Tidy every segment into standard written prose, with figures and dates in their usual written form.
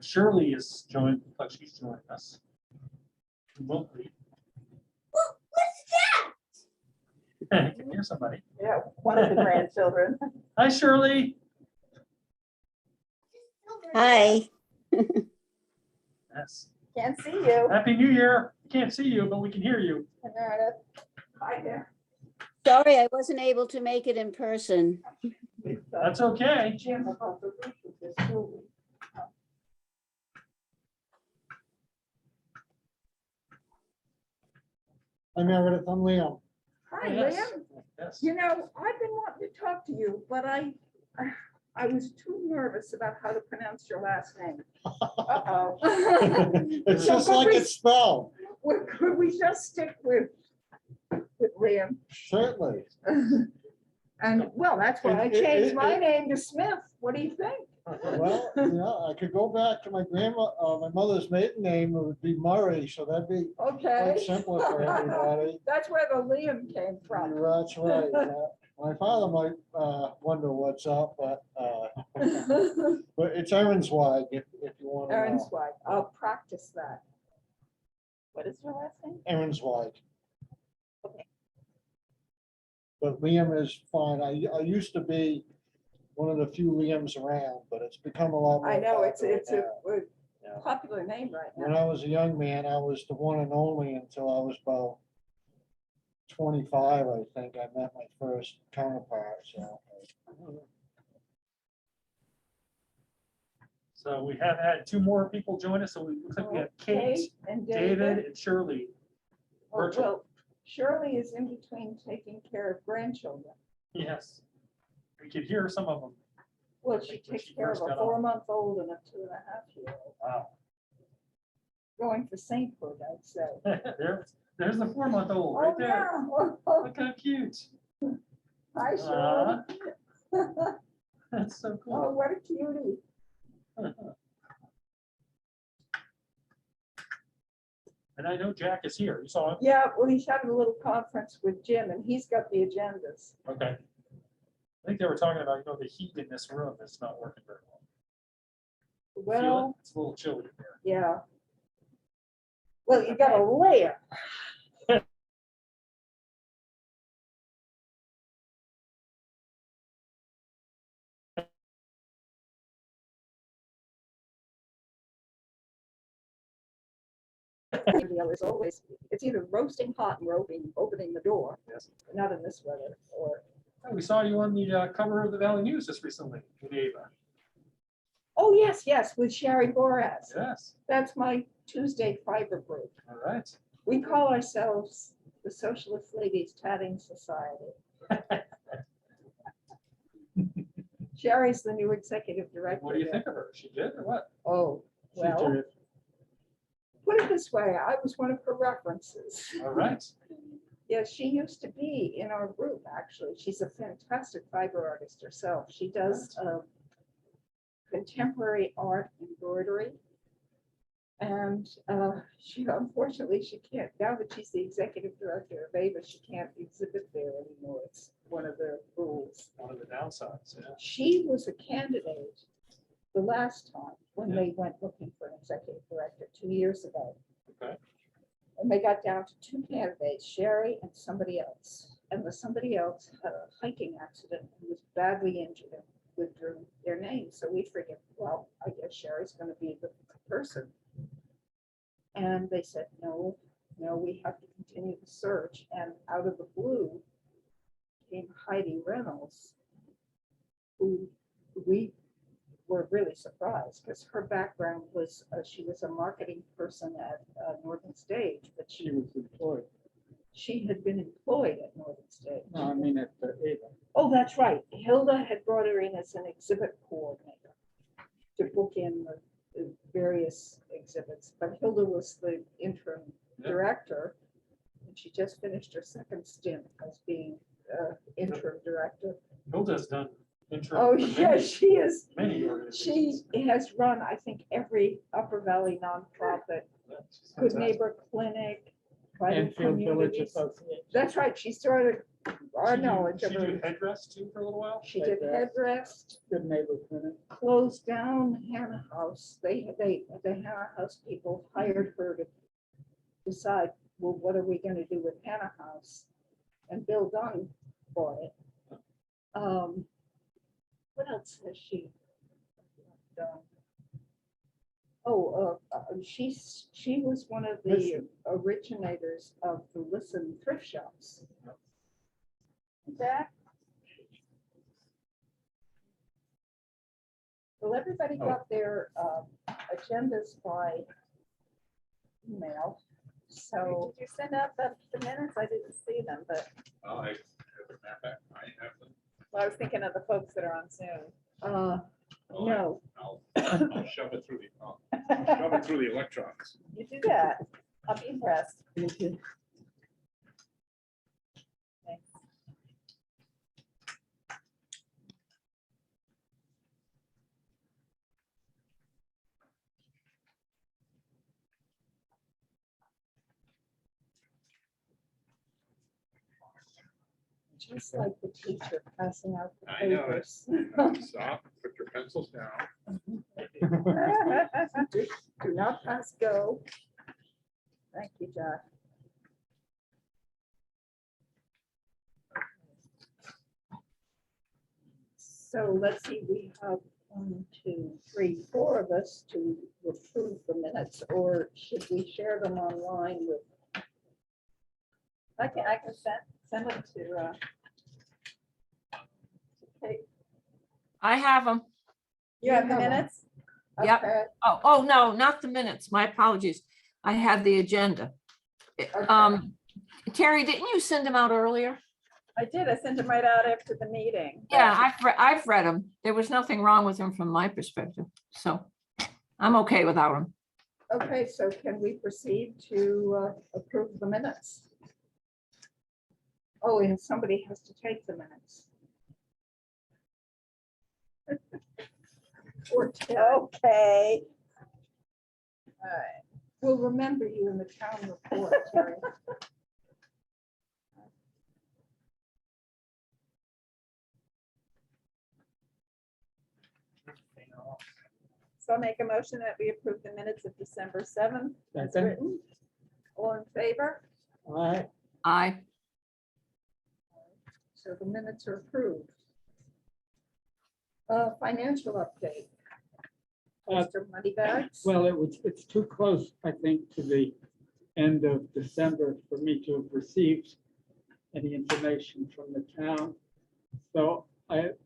Shirley is joined, like she's joining us remotely. I can hear somebody. Yeah, one of the grandchildren. Hi, Shirley. Hi. Yes. Can't see you. Happy New Year. Can't see you, but we can hear you. Meredith. Hi there. Sorry, I wasn't able to make it in person. That's okay. Jim about the roof of this building. Hi, Meredith, I'm Liam. Hi, Yes. Liam. Yes. You know, I've been wanting to talk to you, but I was too nervous about how to pronounce your last name. Uh-oh. It's So just could like we- it's spelled. Could we just stick with Liam? Certainly. And, well, that's why I changed my name to Smith. What do you think? Well, yeah, I could go back to my my mother's maiden name, it would be Murray, so that'd be Okay. quite simpler for everybody. That's where the Liam came from. That's right. My father might wonder what's up, but it's Ehrensweig if you want to Aaron know. Swag. I'll practice that. What is your last name? Ehrensweig. Okay. But Liam is fine. I used to be one of the few Liams around, but it's become a lot more. I know, it's popular a now. Yeah. popular name right When now. I was a young man, I was the one and only until I was about 25, I think. I met my first counterpart, so. So we have had two more people join us. So we looks like we have Kate, And David, and Shirley. Oh, virtual. well, Shirley is in between taking care of grandchildren. Yes. We could hear some of them. Well, she Like when takes she care of first a got on. 4-month-old and a 2.5-year-old. Wow. Going for sainthood, I'd say. There's the 4-month-old right Oh, there. yeah. Look how cute. Hi, Shirley. That's so Oh, cool. what a cutie. And I know Jack is here. You saw him? Yeah, well, he's having a little conference with Jim and he's got the agendas. Okay. I think they were talking about, the heat in this room is not working very well. Feel it? Well, It's a little chilly in there. yeah. Well, you got a layer. It's always, it's either roasting hot and opening the door, Yes. not in this weather, or, Oh, we saw you on the cover of the Valley News just recently with Ava. oh, yes, yes, with Sherry Boras. Yes. That's my Tuesday fiber group. All right. We call ourselves the Socialist Ladies Tatting Society. Sherry's the new executive director. What do you there. think of her? She did or what? Oh, She's well, terrific. put it this way, I was one of her references. All right. Yeah, she used to be in our group, actually. She's a fantastic fiber artist herself. She does contemporary art embroidery. And she, unfortunately, she can't, now that she's the executive director of AVA, she can't exhibit there anymore. It's one of the rules. One of the downsides. Yeah. She was a candidate the last time when they went looking for an executive director 2 years ago. Okay. And they got down to 2 candidates, Sherry and somebody else. And the somebody else had a hiking accident and was badly injured and withdrew their name. So we figured, well, I guess Sherry's going to be the person. And they said, no, we have to continue the search. And out of the blue came Heidi Reynolds, who we were really surprised because her background was, she was a marketing person at Northern Stage, but She was employed. she had been employed at Northern Stage. No, I mean at the Ava. Oh, that's right. Hilda had brought her in as an exhibit coordinator to book in the various exhibits, but Hilda was the interim director. And she just finished her second stint as being interim director. Hilda's done interim. Oh, for yeah, many- she is. Many She organizations. has run, I think, every Upper Valley nonprofit, Yeah, she's Good fantastic. Neighbor Clinic, Vital Enfield Village Communities. Association. That's right. She started our knowledge She of do her. headrest too for a little while? She did headrest, Good neighbor clinic. closed down Hannah House. The Hannah House people hired her to decide, well, what are we gonna do with Hannah House? And Bill Dunn bought it. What else has she done? Oh, she was one of the originators of the Listen thrift shops. That. Well, everybody got their agendas by email, so. Did you send out the minutes? I didn't see them, but. I have them. Well, I was thinking of the folks that are on Zoom. No. I'll shove it through the electrons. You do that. I'll be impressed. Thank you. Thanks. Just like the teacher passing out the I know it. papers. Stop, put your pencils down. Do not pass go. Thank you, Jack. So let's see, we have 1, 2, 3, 4 of us to approve the minutes, or should we share them online with? I can send them to. Kate. I have them. You have the minutes? Yep. Okay. Oh, no, not the minutes. My apologies. I had the agenda. Terry, didn't you send them out earlier? I did. I sent them right out after the meeting. Yeah, I've read them. There was nothing wrong with them from my perspective. So I'm okay without them. Okay, so can we proceed to approve the minutes? Oh, and somebody has to take the minutes. Okay. All right. We'll remember you in the town report, Terry. So I'll make a motion that we approve the minutes of December 7th as Second. written. All in favor? All right, I, So the minutes are approved. Financial update. Mr. Moneybags? Well, it's too close, I think, to the end of December for me to have received any information from the town. So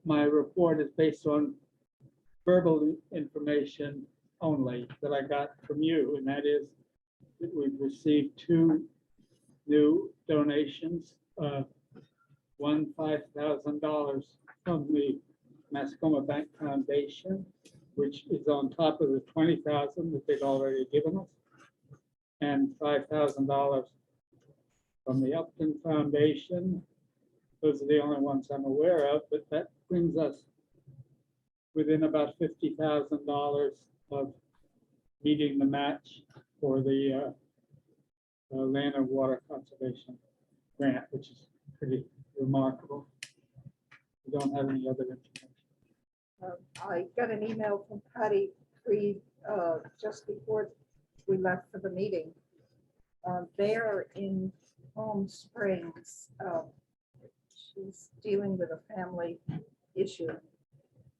my report is based on verbal information only that I got from you, and that is that we've received 2 new donations, one $5,000 from the Mascoma Bank Foundation, which is on top of the 20,000 that they've already given us, and $5,000 from the Upton Foundation. Those are the only ones I'm aware of, but that brings us within about $50,000 of meeting the match for the land and water conservation grant, which is pretty remarkable. We don't have any other information. I got an email from Patty Freed just before we left for the meeting. They are in Palm Springs. She's dealing with a family issue,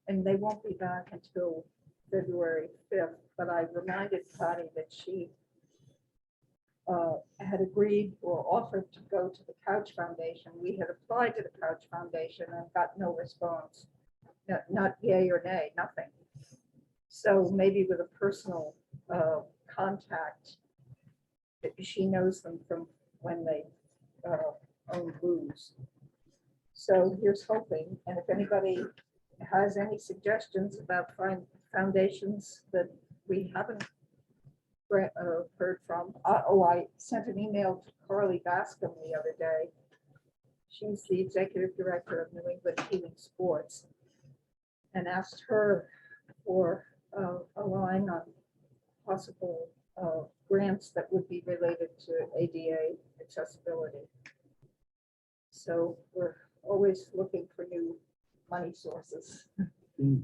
and they won't be back until February 5th. But I reminded Patty that she had agreed or offered to go to the Couch Foundation. We had applied to the Couch Foundation and got no response. Not yay or nay, nothing. So maybe with a personal contact, she knows them from when they own booze. So here's hoping. And if anybody has any suggestions about foundations that we haven't heard from. I sent an email to Carly Bascom the other day. She's the executive director of New England Healing Sports, and asked her for a line on possible grants that would be related to ADA accessibility. So we're always looking for new money sources. Mm.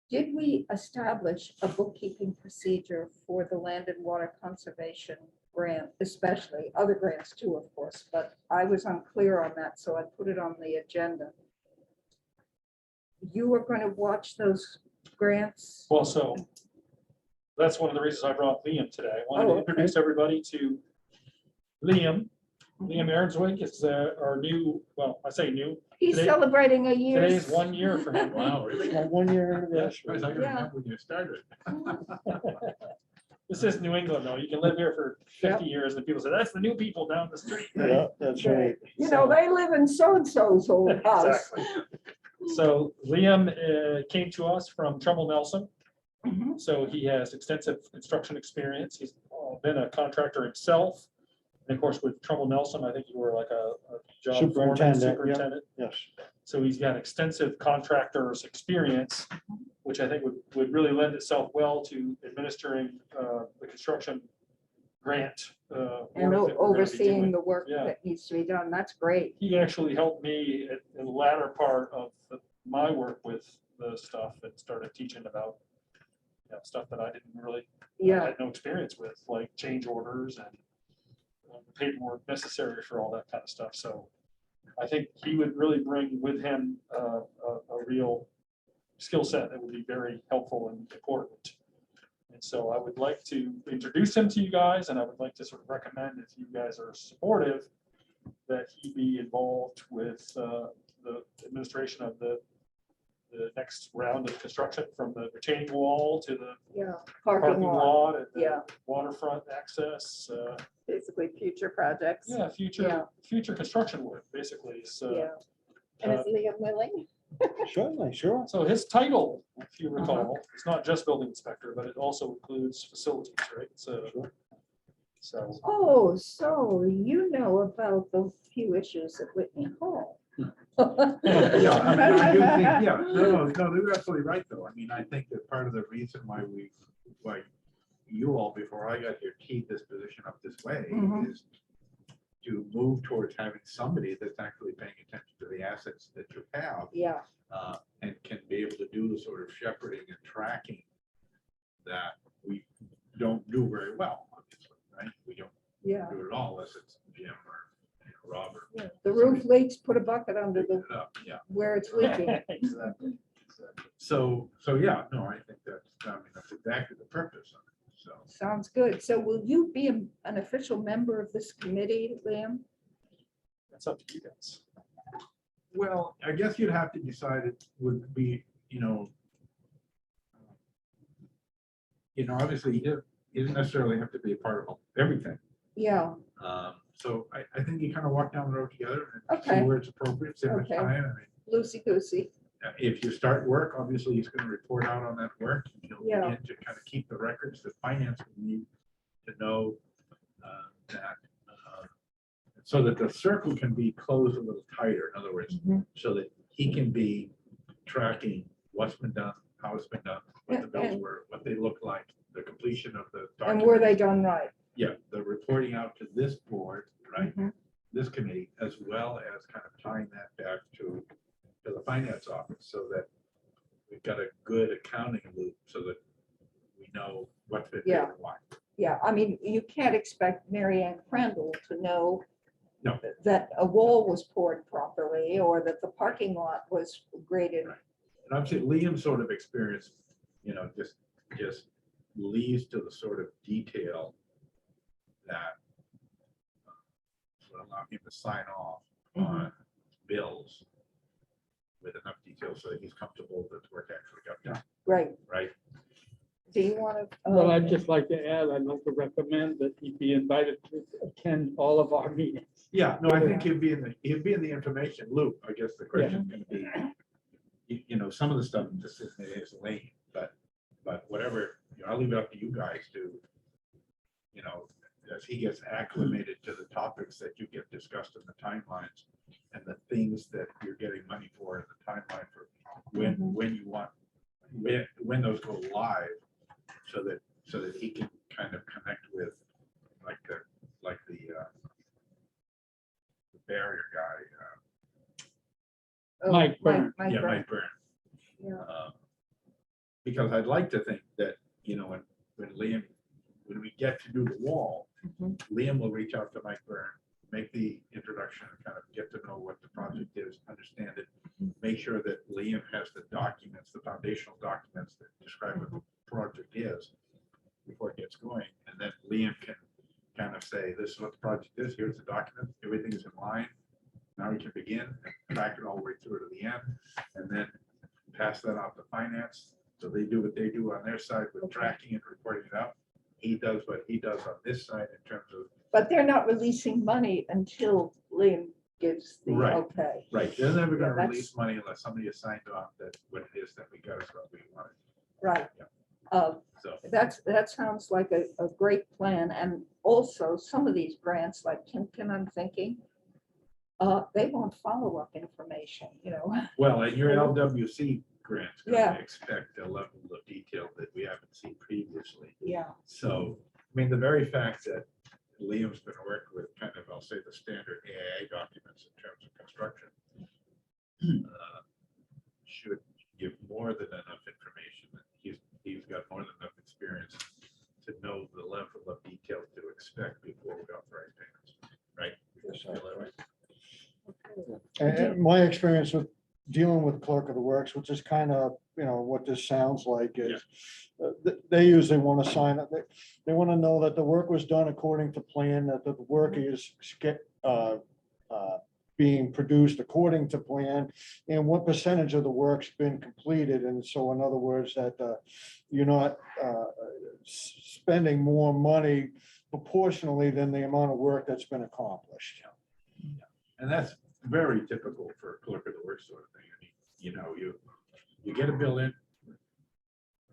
Did we establish a bookkeeping procedure for the land and water conservation grant, especially other grants too, of course, but I was unclear on that, so I put it on the agenda. You were going to watch those grants? Well, so that's one of the reasons I brought Liam today. I wanted Oh, to okay. introduce everybody to Liam. Liam Aaronswijk is our new, well, I say new, He's Today- celebrating a today year. is 1 year for him. Wow, really? My 1 year Yes, anniversary. I can Yeah. remember when you started. This is New England, though. You can live here for 50 years and people say, that's the new people down the street. Yeah, that's right. You know, they live in so-and-so's old house. Exactly. So Liam came to us from Trumbull Nelson. Mhm. So he has extensive construction experience. He's been a contractor himself. And of course, with Trumbull Nelson, I think you were like a job foreman, Superintendent, yeah. superintendent. Yes. So he's got extensive contractors experience, which I think would really lend itself well to administering the construction grant. And work that we're gonna be overseeing doing. the work Yeah. that needs to be done. That's great. He actually helped me in the latter part of my work with the stuff and started teaching about stuff that I didn't really, I Yeah, had no experience with, like change orders and the paperwork necessary for all that kind of stuff. So I think he would really bring with him a real skill set that would be very helpful and important. And so I would like to introduce him to you guys, and I would like to sort of recommend, if you guys are supportive, that he be involved with the administration of the next round of construction, from the retaining wall to the yeah. parking lot and Yeah. the waterfront access. Basically future projects. Yeah, future construction work, basically. So, Yeah. And is Liam willing? Certainly, sure. so his title, if you Uh-huh. recall, it's not just building inspector, but it also includes facilities, right? So, Oh, so you know about the few issues at Whitney Hall. Yeah, I mean, I do think, yeah, no, they're absolutely right, though. I mean, I think that part of the reason why you all, before I got here, teed this position up this way Mhm. is to move towards having somebody that's actually paying attention to the assets that you have, Yeah, and can be able to do the sort of shepherding and tracking that we don't do very well, obviously, right? We don't yeah. do it at all unless it's Jim or Rob or. The roof leaks, put a bucket under the, Yeah. where it's leaking. exactly. So, yeah, no, I think that's exactly the purpose of it, so. Sounds good. So will you be an official member of this committee, Liam? That's up to you guys. Well, I guess you'd have to decide it would be, obviously he doesn't necessarily have to be a part of everything. Yeah, So I think you kind of walk down the road together and see Okay. where it's appropriate, see how much Okay. time. I mean, loosey goosey. if you start work, obviously he's going to report out on that work. He'll Yeah. begin to kind of keep the records that finance will need to know that, so that the circle can be closed a little tighter. In other words, Mhm. so that he can be tracking what's been done, how it's been done, what the bills And- were, what they look like, the completion of the And were they documents. done right? Yeah, the reporting out to this board, right, Mhm. this committee, as well as kind of tying that back to the finance office, so that we've got a good accounting loop, so that we know what's been paid Yeah. and why. Yeah, I mean, you can't expect Mary Ann Crandall to know No. that a wall was poured properly or that the parking lot was graded. Right. And obviously Liam's sort of experience, just leads to the sort of detail that would allow him to sign off on bills with enough detail so that he's comfortable that the work actually got done, Great. right? Do you want to? Well, I'd just like to add, I'd like to recommend that he be invited to attend all of our meetings. Yeah, no, I think he'd be in the information loop. I guess the question's gonna be, some of the stuff just isn't in his lane, but whatever, I'll leave it up to you guys to, as he gets acclimated to the topics that you get discussed in the timelines and the things that you're getting money for in the timeline for when you want, when those go live, so that he can kind of connect with like the barrier guy. Oh, Mike Byrne. Mike Yeah, Byrne. Mike Byrne. Yeah. Because I'd like to think that, when Liam, when we get to do the wall, Mhm. Liam will reach out to Mike Byrne, make the introduction, kind of get to know what the project is, understand it, make sure that Liam has the documents, the foundational documents that describe what the project is before it gets going. And then Liam can kind of say, this is what the project is, here's the document, everything is in line. Now we can begin, and track it all the way through to the end, and then pass that off to finance. So they do what they do on their side with tracking and reporting it out. He does what he does on this side in terms of, But they're not releasing money until Liam gives the Right. okay. right, they're never Yeah, gonna that's- release money unless somebody has signed off that what it is that we got is what we wanted. Right. Yeah. So, That sounds like a great plan. And also some of these grants like Timken, I'm thinking, they want follow-up information, well, and your LWC grant's Yeah. gonna expect a level of detail that we haven't seen previously. Yeah. So, I mean, the very fact that Liam's been working with kind of, I'll say, the standard AIA documents in terms of construction should give more than enough information. He's got more than enough experience to know the level of detail to expect before we authorize payments, right? Yes, Feel that way? And my experience with dealing with clerk of the works, which is kind of, what this sounds like is they usually want to sign it. They want to know that the work was done according to plan, that the work is being produced according to plan, and what percentage of the work's been completed. And so in other words, that you're not spending more money proportionally than the amount of work that's been accomplished. And that's very typical for a clerk of the works sort of thing. I mean, you get a bill in.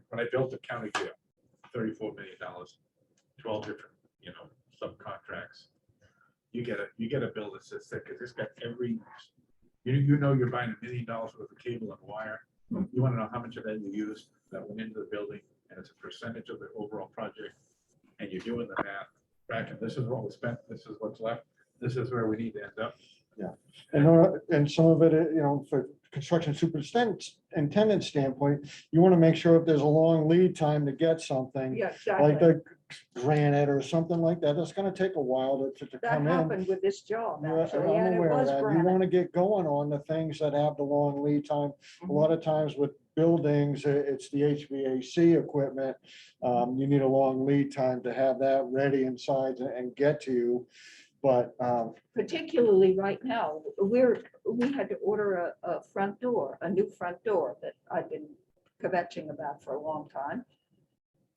When I built the county jail, $34 million, 12 different, subcontracts. You get a bill that says that, because it's got every, you're buying $1 million worth of cable and wire. You want to know how much of that you used that went into the building, and it's a percentage of the overall project. And you're doing the math back, and this is what was spent, this is what's left, this is where we need to end up. And some of it, for construction superintendent standpoint, you want to make sure if there's a long lead time to get something, Yeah, like exactly. the granite or something like that, it's gonna take a while to That come in. happened with this job, Yeah, actually, I'm and it aware of was that. You granite. want to get going on the things that have the long lead time. A lot of times with buildings, it's the HVAC equipment. You need a long lead time to have that ready inside and get to you. But Particularly right now, we had to order a front door, a new front door that I've been kvetching about for a long time.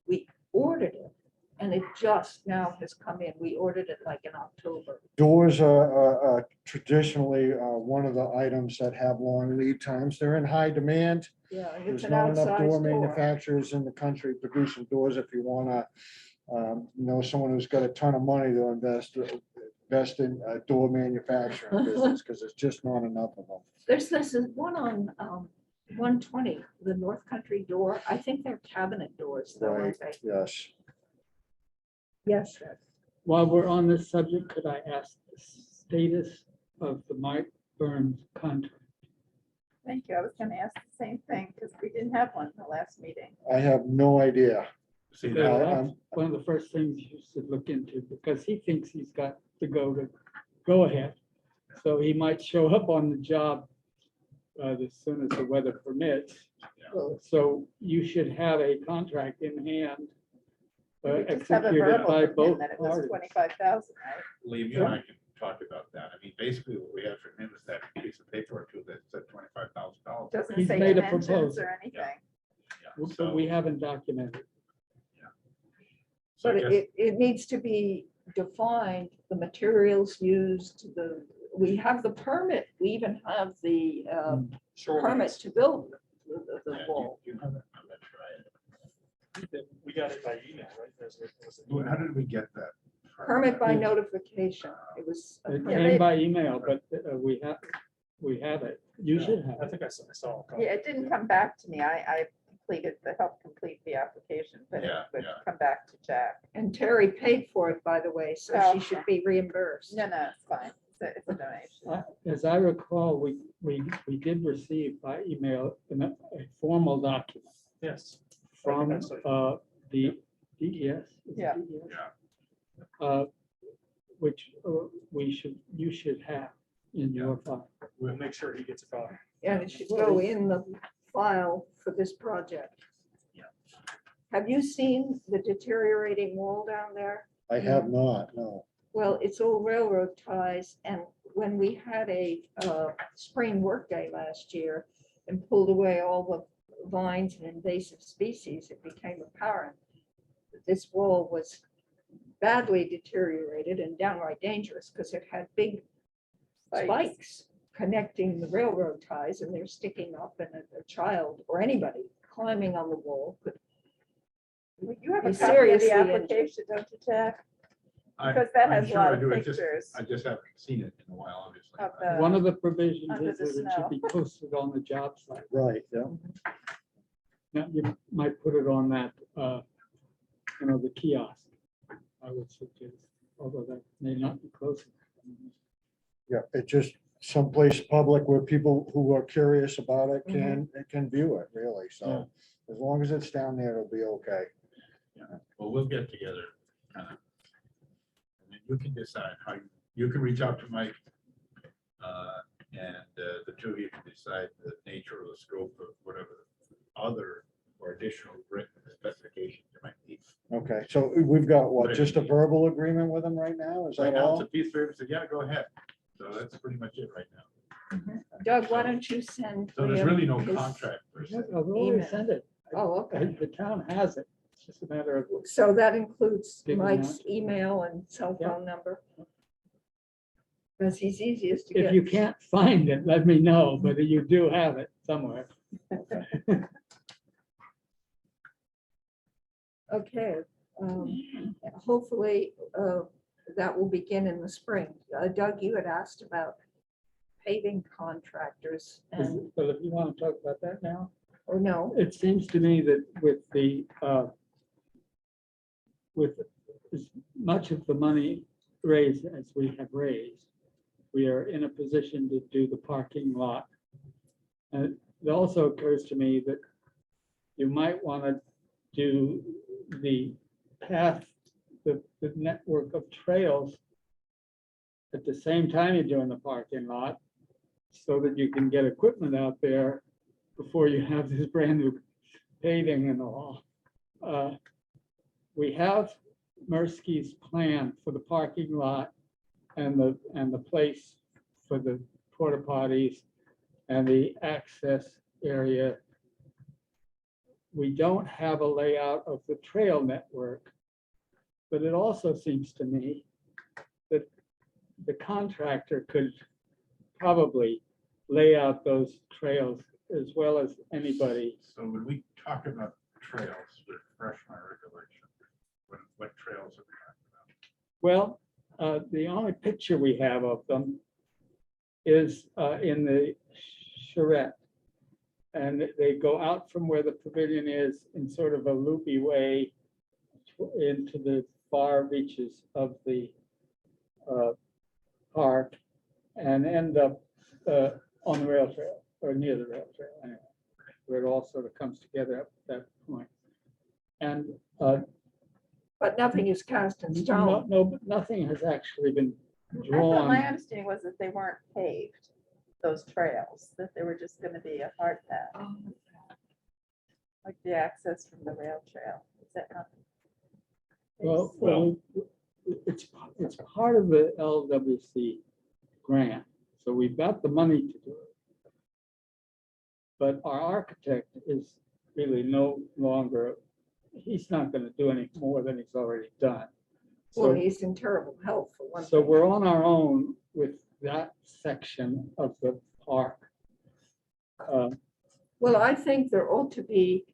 We ordered it and it just now has come in. We ordered it like in October. doors are traditionally one of the items that have long lead times. They're in high demand. Yeah, and There's it's an not enough outsized door door. manufacturers in the country producing doors. If you want to someone who's got a ton of money to invest in a door manufacturing business, because there's just not enough of them. There's this is one on 120, the North Country door. I think they're cabinet doors, though, aren't they? Yes. Yes, yes. While we're on this subject, could I ask the status of the Mike Burns contract? Thank you. I was gonna ask the same thing because we didn't have one in the last meeting. I have no idea. See, Yeah, that, that's one of the first things you should look into, because he thinks he's got to go ahead. So he might show up on the job as soon as the weather permits. So you should have a contract in hand, We just have a executed verbal by from him both that it was parties. 25,000, right? Liam, you and I can talk about that. I mean, basically what we have from him is that piece of paper or two that said $25,000. Doesn't He's say made a dimensions proposal. or anything. But So, we haven't documented. so I But guess, it needs to be defined, the materials used, we have the permit, we even have the permit to build the yeah, wall. you have it. I'm not sure We got it by email, right? There's How did we get that? Permit by notification, it was. a It permit. came by email, but we have it. You should have I it. think I saw. a copy. Yeah, it didn't come back to me. I completed, that helped complete the application, but it Yeah, would yeah. come back to Jack. And Terry paid for it, by the way, so Oh, she should be reimbursed. No, no, it's fine. It's a donation. As I recall, we did receive by email a formal document Yes. from that's like- the DES. is it Yeah. DES? Yeah. Which you should have in your file. We'll make sure he gets a copy. And it should go in the file for this project. Yeah. Have you seen the deteriorating wall down there? I have not, no. Well, it's all railroad ties, and when we had a spring workday last year and pulled away all the vines and invasive species, it became apparent that this wall was badly deteriorated and downright dangerous because it had big spikes connecting the railroad ties, and they're sticking up, and a child or anybody climbing on the wall could. You have a Be copy of seriously the injured. application, don't you, Jack? I- Because that I'm has a sure lot I of do. pictures I just haven't seen it in a while, obviously. of but- the. One of the provisions Under is the that it should be posted on the job site. Right, yeah. Now, you might put it on that, the kiosk, I would suggest, although that may not be close. Yeah, it just someplace public where people who are curious about it can view it, really. So as long as it's down there, it'll be okay. Yeah. Well, we'll get together, kind of. And then you can decide how you can reach out to Mike. And the two of you can decide the nature or the scope of whatever other or additional written specifications you might need. Okay, so we've got what, Whatever just a you need. verbal agreement with them right now? Is Right that now, it's all? a piece of paper, said, yeah, go ahead. So that's pretty much it right now. Doug, why don't you send? So there's Liam really no his- contract per se. I've already Email. sent it. Oh, okay. The town has it. It's just a matter of, So that includes Figuring Mike's out. email and cell Yeah. phone number? Because he's easiest to if get. you can't find it, let me know, but you do have it somewhere. Okay, hopefully, that will begin in the spring. Doug, you had asked about paving contractors and, But if you want to talk about that now. or no, It seems to me that with as much of the money raised as we have raised, we are in a position to do the parking lot. And it also occurs to me that you might want to do the path, the network of trails at the same time you're doing the parking lot, so that you can get equipment out there before you have this brand new paving and all. We have Mirsky's plan for the parking lot and the place for the porta potties and the access area. We don't have a layout of the trail network, but it also seems to me that the contractor could probably lay out those trails as well as anybody. So when we talk about trails, refresh my recollection. What trails are we talking about? Well, the only picture we have of them is in the charrette. And they go out from where the pavilion is in sort of a loopy way into the far reaches of the park and end up on the rail trail or near the rail trail, anyway, where it all sort of comes together at that point. And but nothing is cast in no, stone. no, nothing has actually been I thought my drawn. understanding was that they weren't paved, those trails, that they were just gonna be a hard path, like the access from the rail trail. Is that not? Well, it's part of the LWC grant, so we've got the money to do it. But our architect is really no longer, he's not gonna do any more than he's already done. Well, So, he's in terrible health for one so thing. we're on our own with that section of the park. Well, I think there ought to be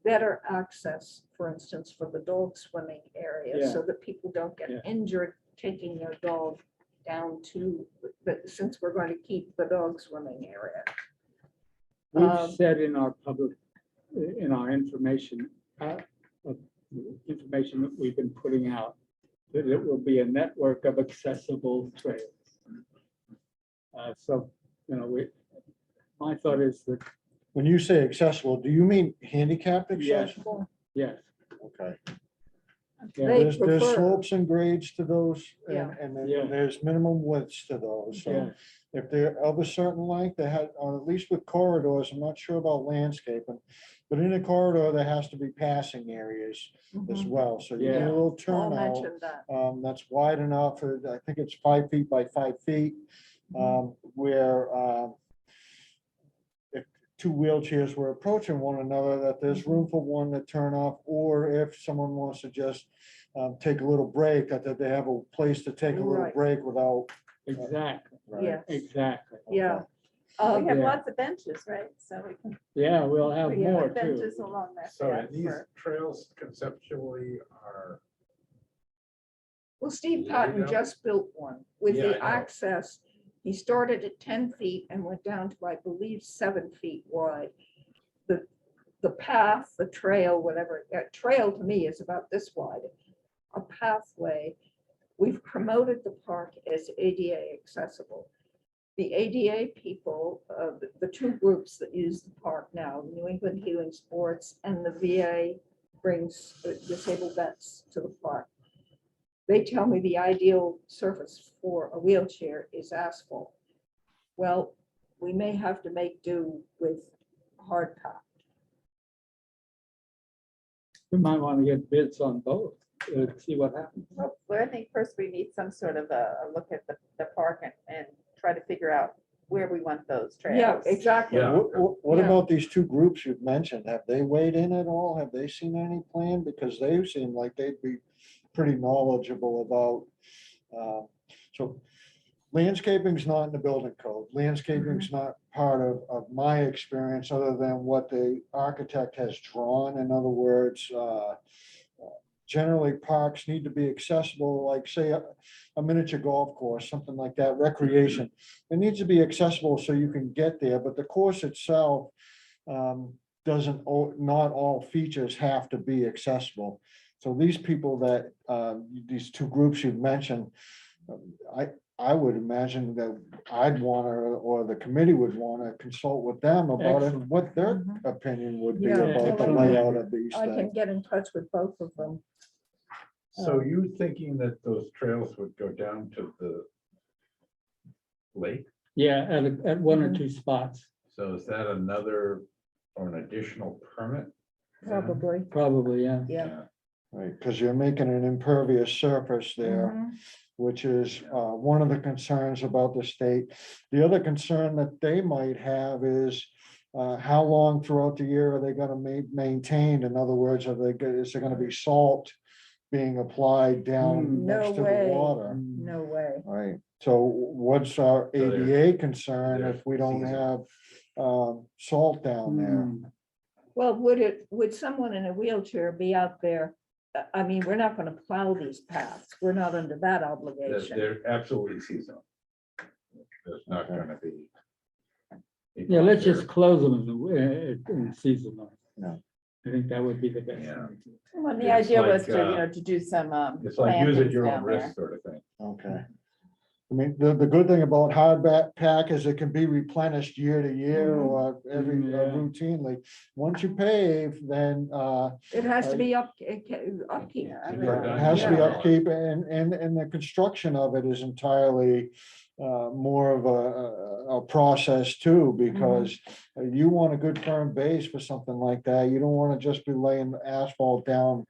better access, for instance, for the dog swimming area, Yeah. so that people don't get Yeah. injured taking their dog down to, but since we're going to keep the dog swimming area. We've Um, said in our public in our information, information that we've been putting out, that it will be a network of accessible trails. So, you know, my thought is that, When you say accessible, do you mean handicapped Yes. accessible? yes. Okay. Yeah. They There's prefer- slopes and grades to those, Yeah. and Yeah. there's minimum widths to those. So Yeah. if they're of a certain length, they had, or at least with corridors, I'm not sure about landscaping, but in a corridor, there has to be passing areas as well. So you get Yeah. a little Paul turnout, mentioned that. that's wide enough, I think it's 5 feet by 5 feet, where, if two wheelchairs were approaching one another, that there's room for one to turn off, or if someone wants to just take a little break, that they have a place to take a little Right. break without. Exactly, Right. Yeah, exactly. yeah. We have Yeah. lots of benches, right? So we can, Yeah, we'll have we more have too. benches along that So path and these for, trails conceptually are, Well, Steve There you Patton go. just built one with Yeah, I the know. access. He started at 10 feet and went down to, I believe, 7 feet wide. The path, the trail, whatever, trail to me is about this wide. A pathway. We've promoted the park as ADA accessible. The ADA people, the two groups that use the park now, New England Healing Sports and the VA brings disabled vets to the park. They tell me the ideal surface for a wheelchair is asphalt. Well, we may have to make do with hard pack. We might want to get bids on both, see what happens. well, I think first we need some sort of a look at the park and try to figure out where we want those trails. Yeah, exactly. Yeah. What Yeah. about these two groups you've mentioned? Have they weighed in at all? Have they seen any plan? Because they seem like they'd be pretty knowledgeable about. So landscaping's not in the building code. Landscaping's not part of my experience, other than what the architect has drawn. In other words, generally parks need to be accessible, like say a miniature golf course, something like that, recreation. It needs to be accessible so you can get there, but the course itself doesn't, not all features have to be accessible. So these people that, these two groups you've mentioned, I would imagine that I'd want to, or the committee would want to consult with them about it, Excellent. what their opinion would be Yeah, about the excellent. layout of these I can things. get in touch with both of them. so you thinking that those trails would go down to the lake? Yeah, at one or two spots, So is that another or an additional permit? Probably, probably, yeah. yeah. Right, because you're making an impervious surface there, Mhm. which is one of the concerns about the state. The other concern that they might have is how long throughout the year are they gonna maintain? In other words, is there gonna be salt being applied down No next to the way. water? No way. Right, so what's our So they're- ADA concern they're if we don't seasonal. have salt down there? Hmm. Well, would someone in a wheelchair be out there? I mean, we're not gonna plow these paths. We're not under that They're, obligation. they're absolutely seasonal. There's not Okay. gonna be. Yeah, let's just close them in seasonal. Yeah. I think that would be the best. Yeah. thing to do. Well, the It's idea was like, to, to do some, It's like use at plantings your own down there. risk sort of thing. Okay. I mean, the good thing about hard pack is it can be replenished year to year Mhm. or every Yeah. routinely. Once you pave, then It has to be upkeep. Yeah, I it mean, has to be Yeah. upkeep, and the construction of it is entirely more of a process too, because you want a good firm base for something like that. You don't want to just be laying asphalt down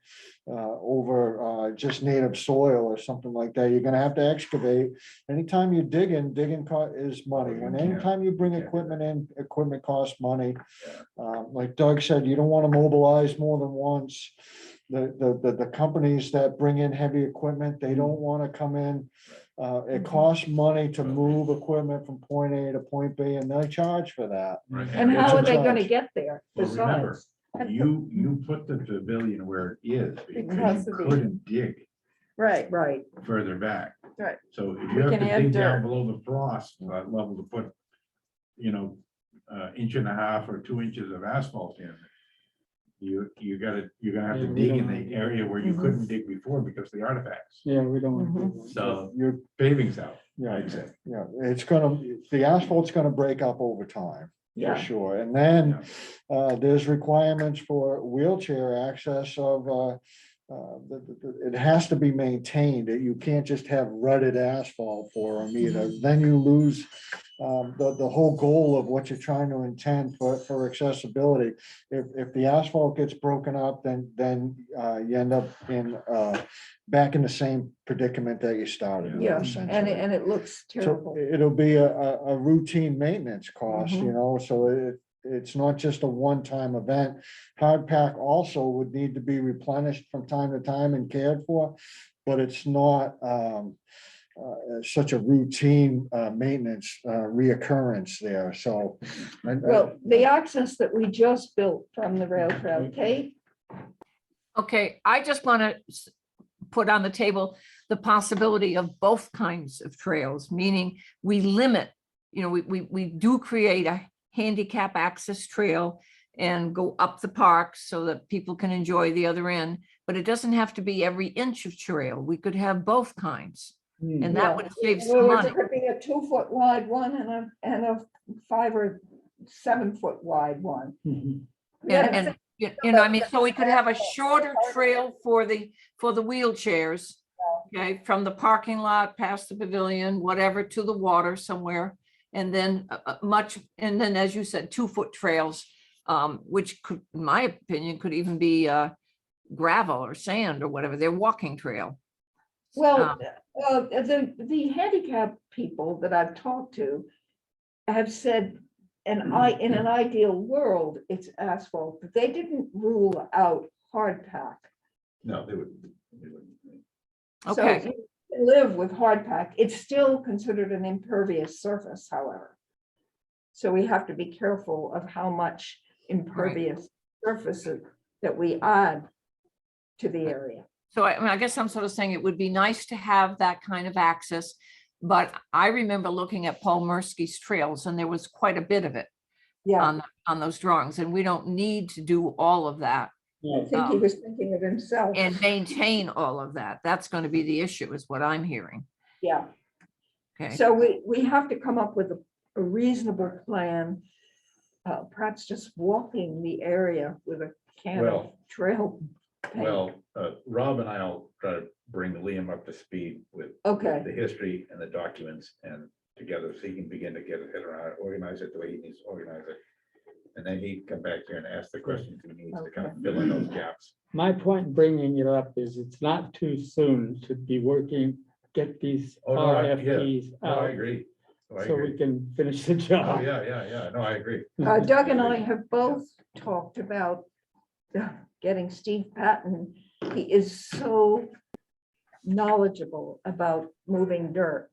over just native soil or something like that. You're gonna have to excavate. Anytime you digging is money. you When can't- anytime you bring you can't do equipment in, equipment costs money. Yeah. Like Doug said, you don't want to mobilize more than once. The companies that bring in heavy equipment, they don't want to come in. It costs money to move equipment from point A to point B, and they charge for that. Right. And It's how a are they gonna charge. get there Well, remember, besides? you put the pavilion where it is Because because you of the- couldn't dig Right, Right, further back. right. So if We you have can to add dig down dirt. below the frost level to put, 1.5 inches or 2 inches of asphalt in, you're gonna have Yeah, to we dig don't in wanna the do area that. where you Mhm. couldn't dig before because of the artifacts. Yeah, we don't want to do that. So You're, paving's out, yeah, I'd say. yeah, it's gonna, the asphalt's gonna break up over time, for Yeah. sure. And then there's requirements for wheelchair access of, it has to be maintained. You can't just have rutted asphalt for them either. Then you lose the whole goal of what you're trying to intend for accessibility. If the asphalt gets broken up, then you end up back in the same predicament that you started with, Yeah, and essentially. it looks So terrible. it'll be a routine maintenance cost, you Mhm. know, so it's not just a one-time event. Hard pack also would need to be replenished from time to time and cared for, but it's not such a routine maintenance reoccurrence there, so. Well, the access that we just built from the rail trail, Kate, Okay, I just want to put on the table the possibility of both kinds of trails, meaning we limit, we do create a handicap access trail and go up the park so that people can enjoy the other end, but it doesn't have to be every inch of trail. We could have both kinds, and that would save some well, money. it could be a 2-foot wide one and a 5 or 7 foot wide one. Mhm. And I mean, so we could have a shorter trail for the wheelchairs. Okay, from the parking lot past the pavilion, whatever, to the water somewhere. And then as you said, 2-foot trails, which could, in my opinion, could even be gravel or sand or whatever, their walking trail. Well, the handicap people that I've talked to have said, in an ideal world, it's asphalt, but they didn't rule out hard pack. No, they wouldn't. So Okay, you can live with hard pack. It's still considered an impervious surface, however. So we have to be careful of how much impervious surfaces that we add to the area. so I mean, I guess I'm sort of saying it would be nice to have that kind of access. But I remember looking at Paul Mursky's trails and there was quite a bit of it Yeah, on those drawings, and we don't need to do all of that I think he was thinking of himself. and maintain all of that. That's going to be the issue, is what I'm hearing. Yeah, Okay, so we have to come up with a reasonable plan. Perhaps just walking the area with a can of Well- trail paint. Well, Rob and I'll try to bring Liam up to speed with Okay, the history and the documents and together, so he can begin to get his head around it, organize it the way he needs to organize it. And then he can come back here and ask the questions he needs to kind of fill in those gaps. My point in bringing it up is it's not too soon to be working, get these Oh, no, RFPs No, I out agree. Oh, I so we agree. can finish the Oh, job. yeah. No, I agree. Doug and I have both talked about getting Steve Patton. He is so knowledgeable about moving dirt.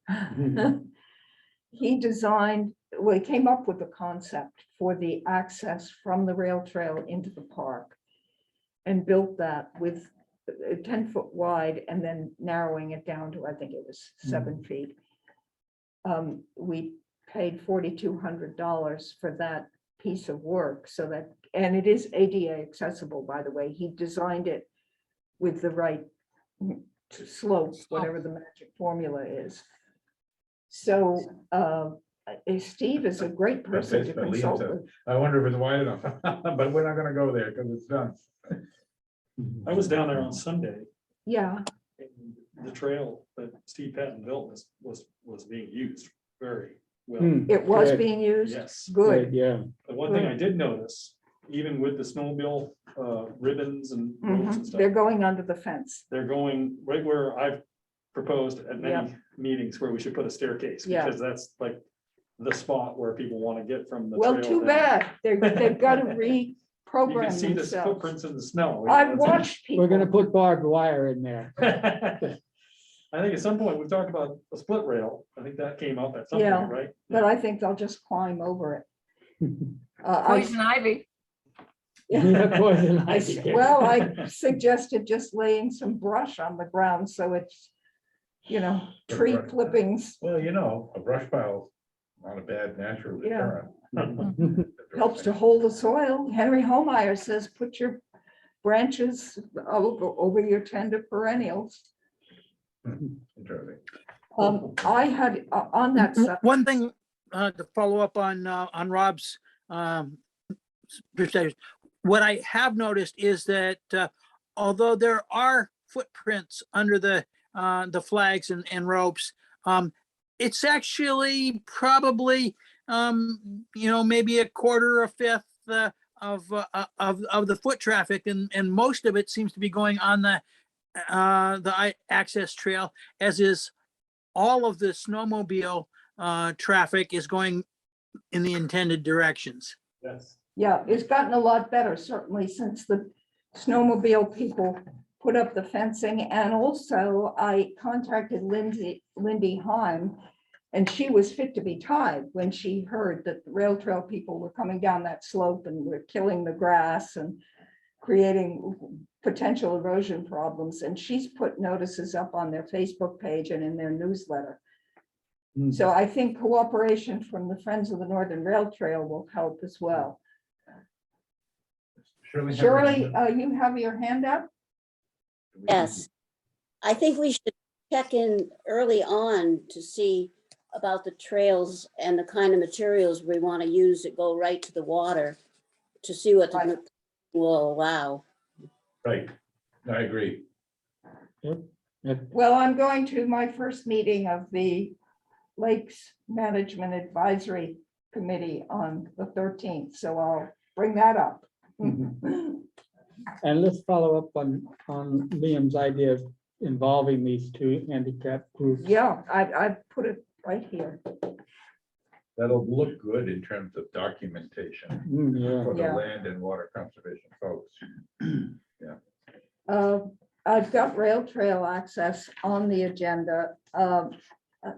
He designed, well, he came up with the concept for the access from the rail trail into the park and built that with 10-foot wide and then narrowing it down to, I think it was 7 feet. We paid $4,200 for that piece of work, so that, and it is ADA accessible, by the way. He designed it with the right slope, whatever the magic formula is. So Steve is a great person to But Liam consult said- with. I wonder if it's wide enough, but we're not gonna go there because it's done. I was down there on Sunday, Yeah, and the trail that Steve Patton built was being used very well. it was Good. being used. Yes. Good. Yeah. The one thing I did notice, even with the snowmobile ribbons and ropes and They're stuff, going under the fence. they're going right where I've proposed at Yeah. many meetings where we should put a staircase, Yeah. because that's like the spot where people want to get from the trail. Well, too down. bad. They've got to You can reprogram see the themselves. footprints in the snow. I've watched people. We're gonna put barbed wire in there. I think at some point, we've talked about a split rail. I think that came up at some Yeah, point, right? But I think they'll just climb over it. poison ivy. Yeah, poison ivy. Well, I suggested just laying some brush on the ground, so it's, tree Right. clippings Well, a brush pile, not a bad natural Yeah. deterrent. helps to hold the soil. Henry Homeyer says, put your branches over your tender perennials. Interesting. I had, on that subject. One thing to follow up on Rob's perspective, what I have noticed is that although there are footprints under the flags and ropes, it's actually probably maybe a quarter or a fifth of the foot traffic, and most of it seems to be going on the access trail, as is all of the snowmobile traffic is going in the intended directions. Yes. Yeah, it's gotten a lot better, certainly since the snowmobile people put up the fencing. And also I contacted Lindy Heim, and she was fit to be tied when she heard that the rail trail people were coming down that slope and were killing the grass and creating potential erosion problems. And she's put notices up on their Facebook page and in their newsletter. So I think cooperation from the Friends of the Northern Rail Trail will help as well. Shirley, you have your hand up? Yes. I think we should check in early on to see about the trails and the kind of materials we want to use that go right to the water, to see what Right. the will allow. Right, I agree. Well, I'm going to my first meeting of the Lakes Management Advisory Committee on the 13th, so I'll bring that up. And let's follow up on Liam's idea of involving these two handicap groups. Yeah, I put it right here. That'll look good in terms of documentation Yeah. for the Yeah. land and water conservation folks. I've got rail trail access on the agenda.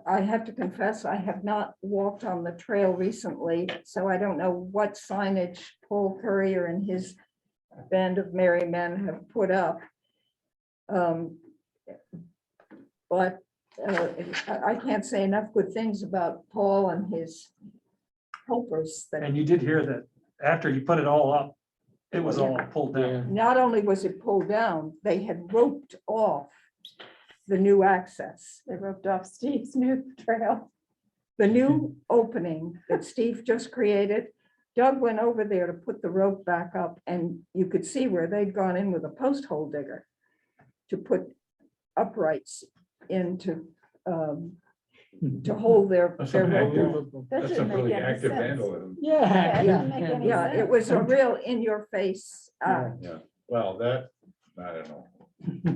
I have to confess, I have not walked on the trail recently, so I don't know what signage Paul Courier and his band of merry men have put up. But I can't say enough good things about Paul and his helpers. That And you did hear that after he put it all up, it was all pulled down. not only was it pulled down, they had roped off the new access. They roped off Steve's new trail. The new opening that Steve just created, Doug went over there to put the rope back up, and you could see where they'd gone in with a post hole digger to put uprights into, to hold their That's their some rope. active- That That's didn't some make really any active sense. vandalism. Yeah. It didn't make any Yeah, it sense. was a real in-your-face act. Yeah, well, that, I don't know.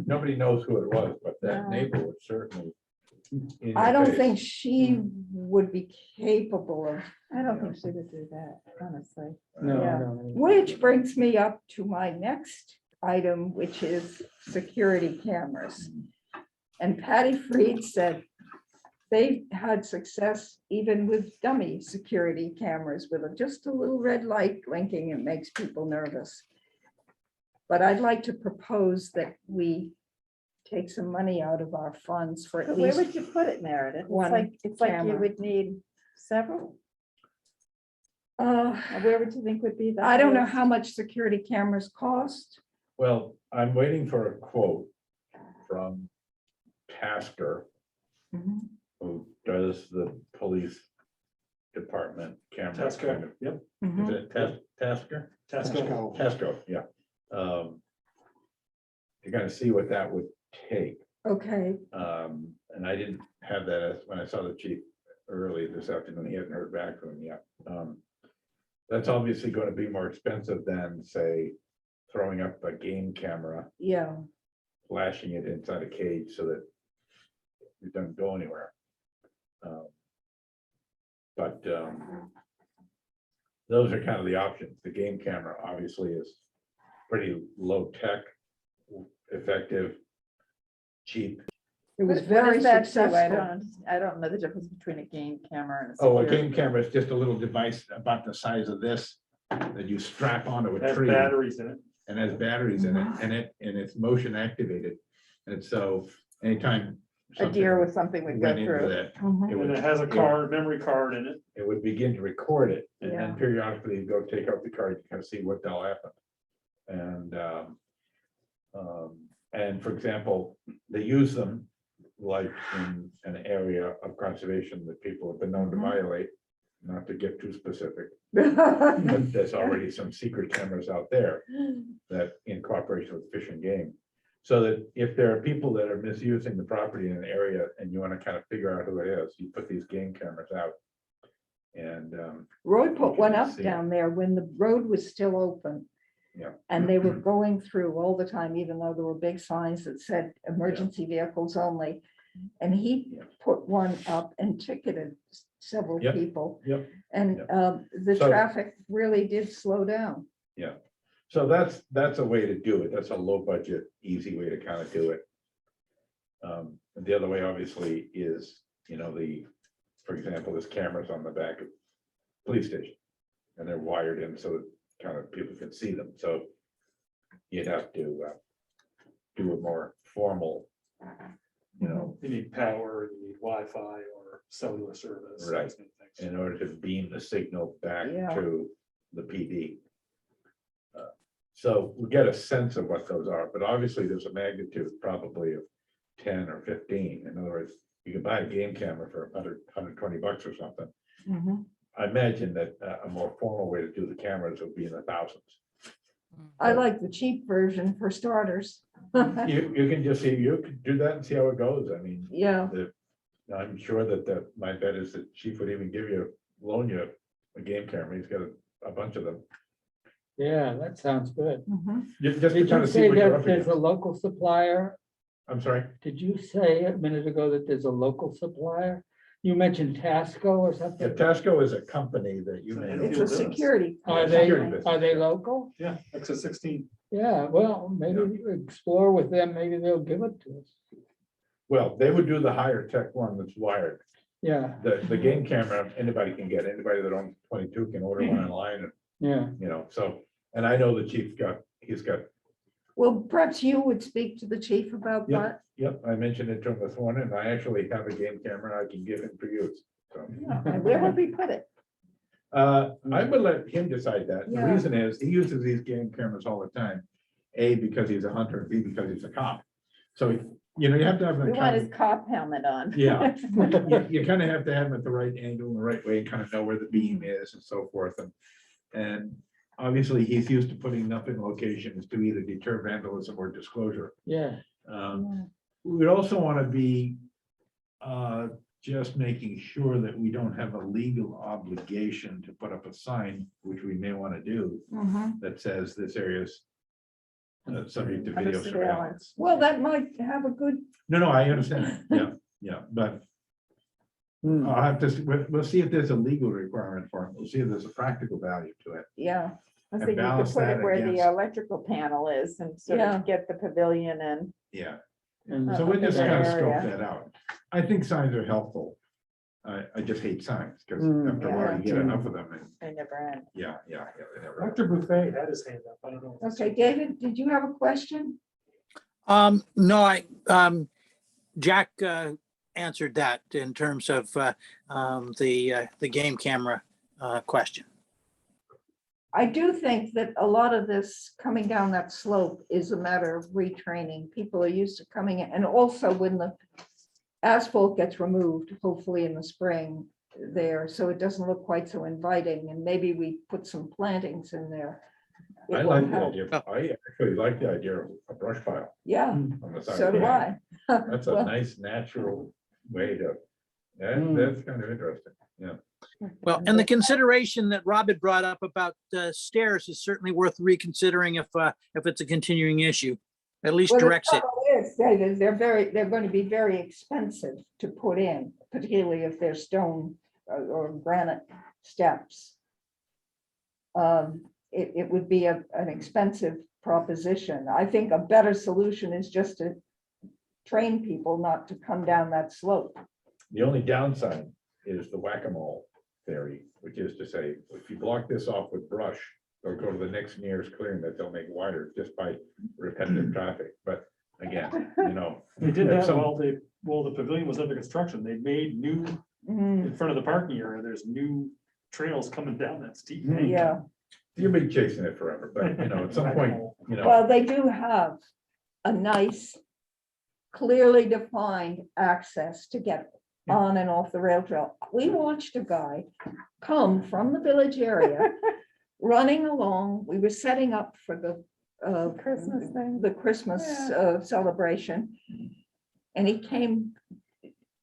Nobody knows who it was, but that No. neighbor would certainly. in I your don't face. think she would be capable of, I don't think she would do that, honestly. No, I Yeah. don't. which brings me up to my next item, which is security cameras. And Patty Freed said they had success even with dummy security cameras with just a little red light blinking. It makes people nervous. But I'd like to propose that we take some money out of our funds for at But where least, would you put it, Meredith? It's one like you camera. would need several. uh, Or where would you think would be the? I don't know highest? how much security cameras cost. Well, I'm waiting for a quote from Tasker, who does the police department camera. kind Tesco, of- yep. Is it Tasker? Tesco. Tesco, yeah. You gotta see what that would take. Okay, And I didn't have that as, when I saw the chief early this afternoon, he hadn't heard back from him yet. That's obviously gonna be more expensive than, say, throwing up a game camera, yeah, flashing it inside a cage so that it doesn't go anywhere. But those are kind of the options. The game camera obviously is pretty low tech, effective, cheap. it was What very is that too? successful. I don't know the difference between a game camera and a. Oh, a security game camera is just a little device about the size of this that you strap onto a Has tree batteries in it. and has batteries in it, and it's motion activated. And so anytime. A deer something with something would go went into through. that, Mhm. it And would, it has a card, memory card in it. it would begin to record it, and then Yeah. periodically you go take out the card, to kind of see what the hell happened. And And for example, they use them like in an area of conservation that people have been known to violate, not to get too specific. But there's already some secret cameras out there that in cooperation with Fish and Game. So that if there are people that are misusing the property in an area and you want to kind of figure out who it is, you put these game cameras out. And Roy You put one can up see it. down there when the road was still open. Yeah. And they were going through all the time, even though there were big signs that said emergency vehicles only. And he Yeah. put one up and ticketed several Yep, people. yep, And yep. the So- traffic really did slow down. yeah. So that's a way to do it. That's a low budget, easy way to kind of do it. And the other way obviously is, for example, there's cameras on the back of police station. And they're wired in so that kind of people can see them. So you'd have to do a more formal, You need power, you need Wi-Fi or cellular service. those Right. kind of things. in order to beam the signal back Yeah. to the PD. So we get a sense of what those are, but obviously there's a magnitude probably of 10 or 15. In other words, you can buy a game camera for $120 or something. I imagine that a more formal way to do the cameras would be in the thousands. I like the cheap version for starters. You can just see, you can do that and see how it goes. I mean, Yeah, I'm sure that my bet is that chief would even loan you a game camera. He's got a bunch of them. Yeah, that sounds good. Just to Did kind you of see say what you're that up there's a against. local supplier? I'm sorry. Did you say a minute ago that there's a local supplier? You mentioned Tasco or Yeah, something? Tasco is a company that you may know. it's a security. Are Security they, business, are they yeah. local? Yeah, Exit 16. Yeah, well, maybe explore with them, maybe they'll give it to us. Well, they would do the higher tech one that's wired. Yeah, The game camera, anybody can get, anybody that owns 22 can order one online, yeah. and so, and I know the chief he's got, Well, perhaps you would speak to the chief about that. yep, I mentioned it to him this morning, and I actually have a game camera I can give him for use. So, And where would we put it? I would let him decide that. The Yeah. reason is, he uses these game cameras all the time. A, because he's a hunter, and B, because he's a cop. So, you have to have We an want his account. cop helmet on. Yeah. You kind of have to have them at the right angle, and the right way, and kind of know where the beam is and so forth. And obviously, he's used to putting up in locations to either deter vandalism or disclosure. Yeah, We would also want to be just making sure that we don't have a legal obligation to put up a sign, which we may want to do, that says this area is subject to Under video surveillance. Well, that might have a good, No, I understand. Yeah, but I'll have to, we'll see if there's a legal requirement for it. We'll see if there's a practical value to it. yeah, I And think you could balance put that it where the against- electrical panel is and sort Yeah. of get the pavilion in. Yeah, and so we'll just Okay. kind of scope Area. that out. I think signs are helpful. I just hate signs, because Mm, after a while, you get enough of them, and They never end. yeah, they never. Dr. Buffet had his hand up. I don't know. okay, David, did you have a question? No, Jack answered that in terms of the game camera question. I do think that a lot of this coming down that slope is a matter of retraining. People are used to coming in, and also when the asphalt gets removed, hopefully in the spring there, so it doesn't look quite so inviting, and maybe we put some plantings in there. It I will like the help. idea, I actually like the idea of a brush pile Yeah, on the side. so of the do road. I. That's a Well, nice natural way to, Mm. that's kind of interesting, yeah. Well, and the consideration that Rob had brought up about stairs is certainly worth reconsidering if it's a continuing issue. At least well, the directs it. trouble is, David, they're going to be very expensive to put in, particularly if they're stone or granite steps. It would be an expensive proposition. I think a better solution is just to train people not to come down that slope. The only downside is the whack-a-mole theory, which is to say, if you block this off with brush, they'll go to the next nearest clearing that they'll make wider just by repetitive traffic. But again, They did If that some- while the pavilion was under construction. They made new, Mm, in front of the parking area, there's new trails coming down that steep bank. Yeah, you'll be chasing it forever, but at some point, well, they do have a nice, clearly defined access to get on and off the rail trail. We watched a guy come from the village area, running along. We were setting up for the Christmas thing. the Christmas celebration. And he came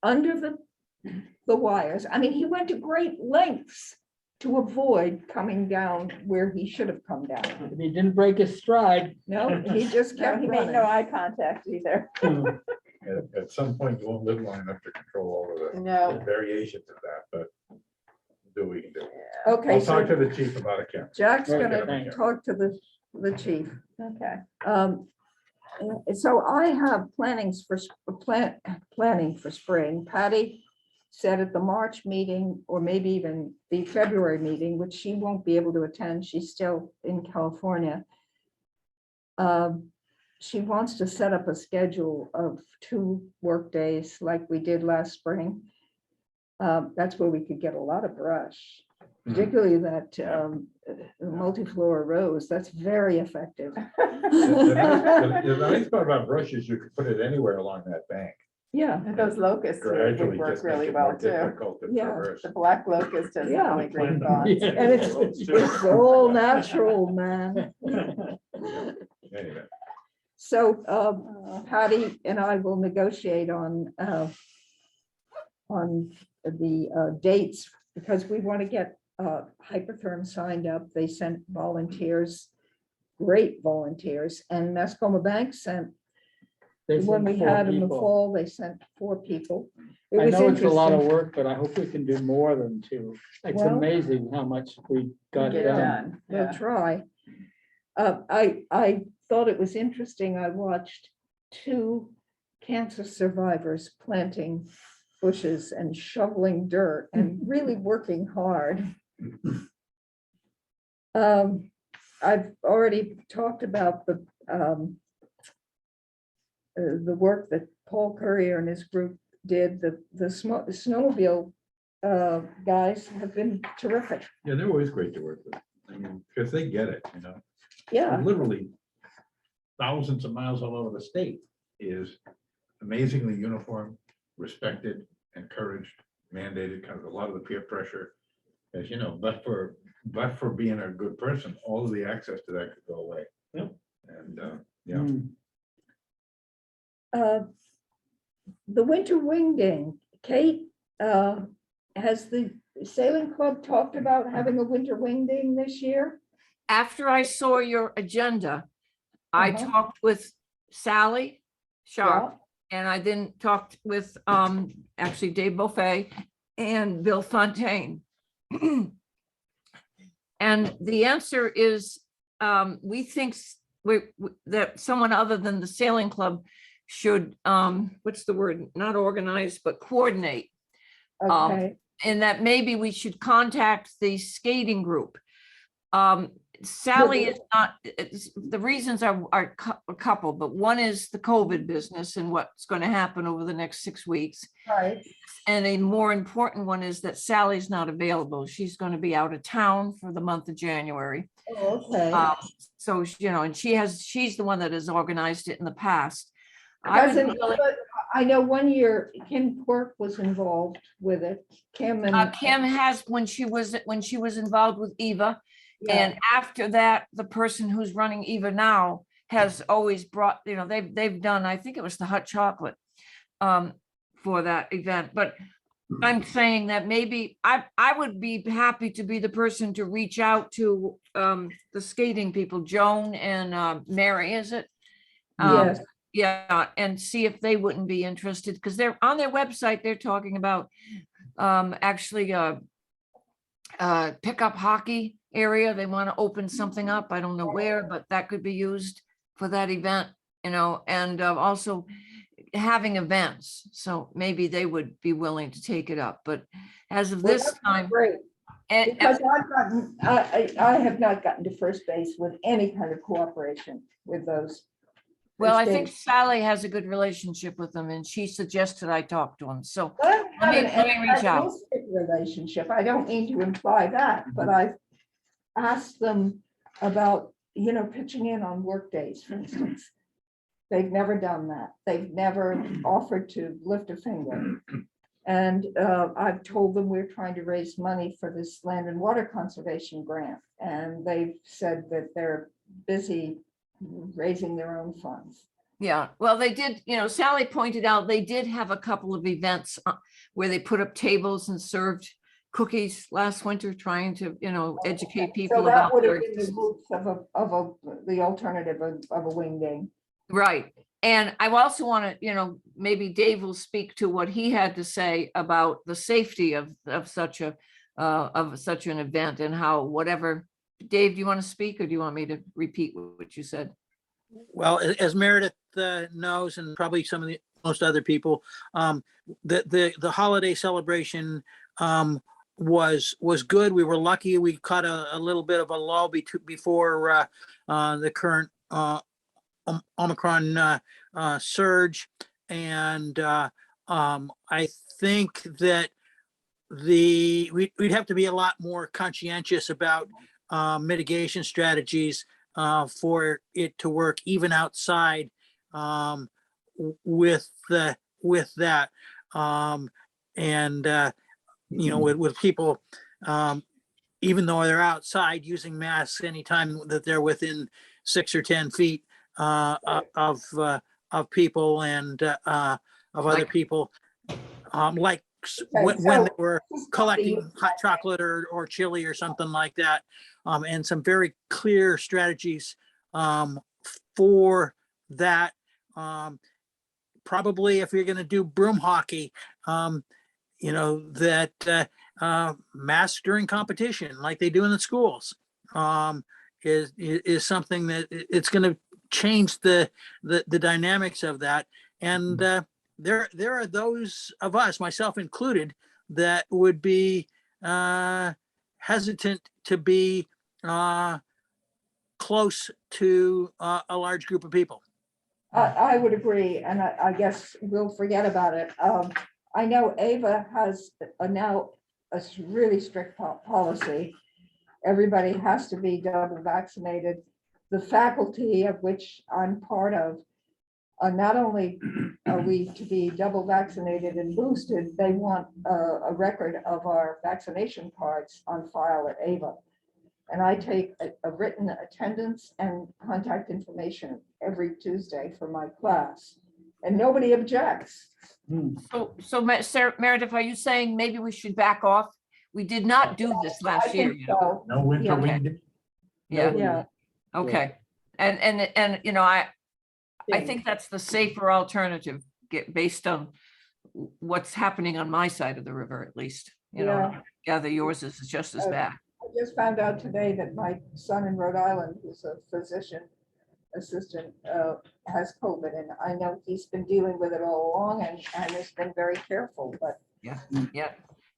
under the wires. I mean, he went to great lengths to avoid coming down where he should have come down. And he didn't break his stride. No, he just No, kept he made no running. eye contact either. At some point, you won't live long enough to control all of the No. variations of that, but do we can do. Yeah, Okay, I'll talk to so the chief about a camera. Jack's Okay, gonna thanks. talk to the chief. okay. So I have planning for spring. Patty said at the March meeting, or maybe even the February meeting, which she won't be able to attend, she's still in California. She wants to set up a schedule of 2 work days like we did last spring. That's where we could get a lot of brush, particularly that multi-floor rows. That's very effective. The nice part about brush is you can put it anywhere along that bank. Yeah, And those locusts would Gradually work just make really it well more too. difficult to Yeah. traverse. The black locust is Yeah. really great bonds. and it's all natural, man. Anyway, So Patty and I will negotiate on the dates, because we want to get Hypertherm signed up. They sent volunteers, great volunteers, and Mascoma Bank sent, They when sent we 4 had in the people. fall, they sent 4 people. It I was know it's a lot of interesting. work, but I hope we can do more than 2. It's Well- amazing how much we got Get it done. done. We'll Yeah. try. I thought it was interesting. I watched 2 cancer survivors planting bushes and shoveling dirt and really working hard. I've already talked about the work that Paul Currier and his group did. The snowmobile guys have been terrific. yeah, they're always great to work with. I mean, because they get it, you know. Yeah, Literally thousands of miles all over the state is amazingly uniform, respected, encouraged, mandated, kind of a lot of the peer pressure. As you know, but for being a good person, all of the access to that could go away. Yep. And, yeah, Mm. the winter wingding. Kate, has the sailing club talked about having a winter wingding this year? After I saw your agenda, I Uh-huh. talked with Sally Sharp, Yeah. and I then talked with actually Dave Buffet and Bill Fontaine. And the answer is, we think that someone other than the sailing club should, what's the word, not organize, but coordinate. Okay, And that maybe we should contact the skating group. Sally is not, the reasons are a couple, but one is the COVID business and what's going to happen over the next 6 weeks. right. And a more important one is that Sally's not available. She's going to be out of town for the month of January. Oh, okay. So, you know, and she's the one that has organized it in the past. I would Doesn't- really- but I know one year Kim Quirk was involved with it. Kim and. Kim has, when she was involved with Eva, Yeah. and after that, the person who's running Eva now has always brought, you know, they've done, I think it was the hot chocolate for that event, but I'm saying that maybe I would be happy to be the person to reach out to the skating people, Joan and Mary, is it? Yes. Yeah, and see if they wouldn't be interested, because they're on their website, they're talking about actually pickup hockey area. They want to open something up. I don't know where, but that could be used for that event, you know, and also having events. So maybe they would be willing to take it up, but as of Well, this that's time, Great, and because I have not gotten to first base with any kind of cooperation with those. well, I first think base. Sally has a good relationship with them, and she suggested I talk to them. So But I don't Let me- have let an me reach out. antagonistic relationship. I don't mean to imply that, but I've asked them about, you know, pitching in on work days, for instance. They've never done that. They've never offered to lift a finger. And I've told them we're trying to raise money for this land and water conservation grant. And they've said that they're busy raising their own funds. Yeah, well, they did, Sally pointed out, they did have a couple of events where they put up tables and served cookies last winter, trying to, educate So people that about would have their. been the roots of the alternative of a wing game. Right. And I also want to, maybe Dave will speak to what he had to say about the safety of such an event and how whatever. Dave, do you want to speak or do you want me to repeat what you said? Well, as Meredith knows, and probably some of the most other people, the holiday celebration was good. We were lucky. We caught a little bit of a lull before the current Omicron surge, and I think that we'd have to be a lot more conscientious about mitigation strategies for it to work even outside with that. And with people, even though they're outside using masks anytime that they're within 6 or 10 feet of people and of other people, like when they were collecting hot chocolate or chili or something like that, and some very clear strategies for that. Probably if you're going to do broom hockey, that masks during competition, like they do in the schools, is something that it's going to change the dynamics of that. And there are those of us, myself included, that would be hesitant to be close to a large group of people. I would agree, and I guess we'll forget about it. I know Ava has now a really strict policy. Everybody has to be double vaccinated. The faculty of which I'm part of, not only are we to be double vaccinated and boosted, they want a record of our vaccination cards on file at Ava. And I take a written attendance and contact information every Tuesday for my class, and nobody objects. So Meredith, are you saying maybe we should back off? We did not do this I last year. think so. No winter Okay. wing. Yeah, Yeah. okay. And I think that's the safer alternative, based on what's happening on my side of the river, at least. Yeah. Gather yours is just as bad. I just found out today that my son in Rhode Island, who's a physician assistant, has COVID, and I know he's been dealing with it all along and has been very careful, but. Yeah,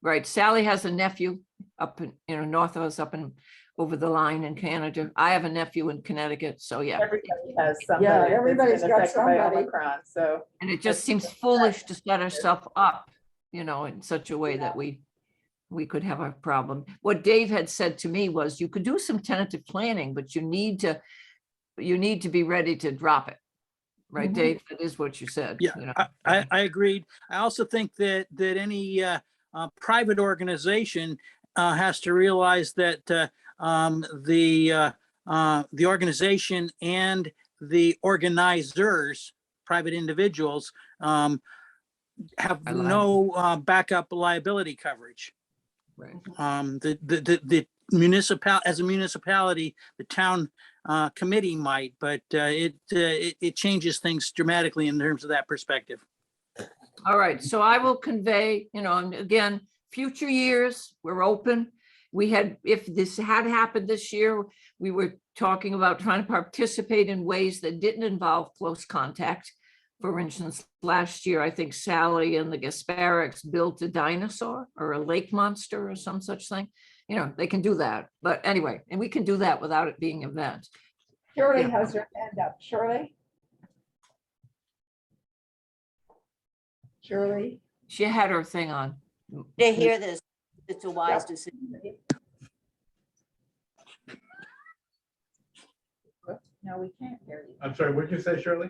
right. Sally has a nephew up in, north of us, up in over the line in Canada. I have a nephew in Connecticut, so yeah. Everybody has somebody. Yeah, that's everybody's been got affected by somebody. Omicron, so. And it just seems foolish to set ourselves up, in such a way that we could have a problem. What Dave had said to me was you could do some tentative planning, but you need to be ready to drop it. Right, Mhm. Dave? That is what you said. Yeah, I agreed. I also think that any private organization has to realize that the organization and the organizers, private individuals, have I lied. no backup liability coverage. Right. The as a municipality, the town committee might, but it changes things dramatically in terms of that perspective. All right, so I will convey, and again, future years, we're open. If this had happened this year, we were talking about trying to participate in ways that didn't involve close contact. For instance, last year, I think Sally and the Gasparics built a dinosaur or a lake monster or some such thing. They can do that. But anyway, and we can do that without it being an event. Shirley Yeah. has her hand up. Shirley? Shirley? She had her thing on. To hear this, it's a wise decision. No, we can't hear you. I'm sorry, what did you say, Shirley?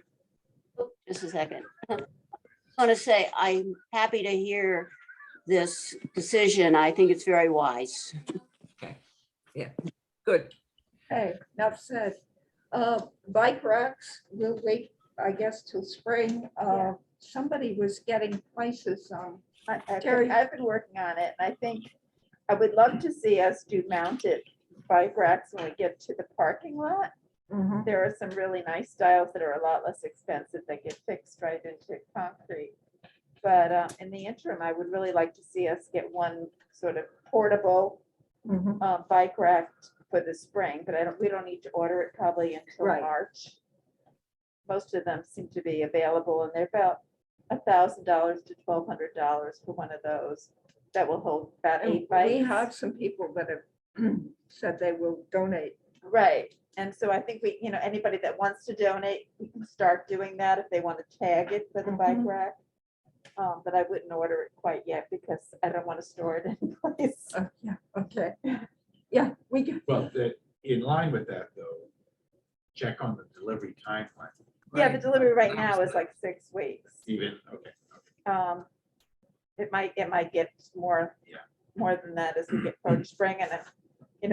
just a second. I want to say, I'm happy to hear this decision. I think it's very wise. Good. Hey, enough said. Bike racks, we'll wait, I guess, till spring. Yeah. Somebody was getting prices on, Terry, I've been working on it, and I think I would love to see us do mounted bike racks when we get to the parking lot. There are some really nice styles that are a lot less expensive that get fixed right into concrete. But in the interim, I would really like to see us get one sort of portable bike rack for the spring, but we don't need to order it probably until Right. March. Most of them seem to be available, and they're about $1,000 to $1,200 for one of those that will hold about 8 we bikes. have some people that have said they will donate. Right, and so I think we, anybody that wants to donate, we can start doing that if they want to tag it for the bike Mhm. rack. But I wouldn't order it quite yet because I don't want to store it in place. Yeah, okay. Yeah, we can, Well, in line with that though, check on the delivery timeline. Yeah, the delivery right now Right. is like 6 weeks. Even, okay. It might get more. Yeah. More than that as we get closer to spring, and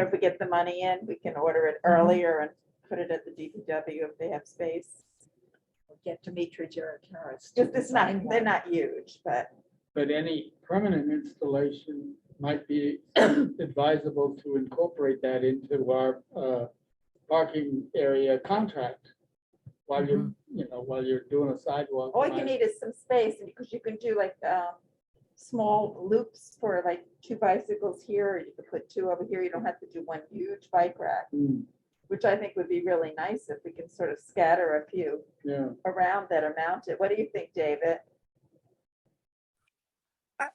if we get the money in, we can order it earlier and put it at the DPW if they have space. we'll get Dimitri Jericaris. Just they're not huge, but But any permanent installation might be advisable to incorporate that into our parking area contract. While you're, while you're doing a sidewalk. all you need is some space, and because you can do like small loops for like 2 bicycles here, or you could put 2 over here. You don't have to do one huge bike rack, Mm, which I think would be really nice if we can sort of scatter a few Yeah, around that are mounted. What do you think, David?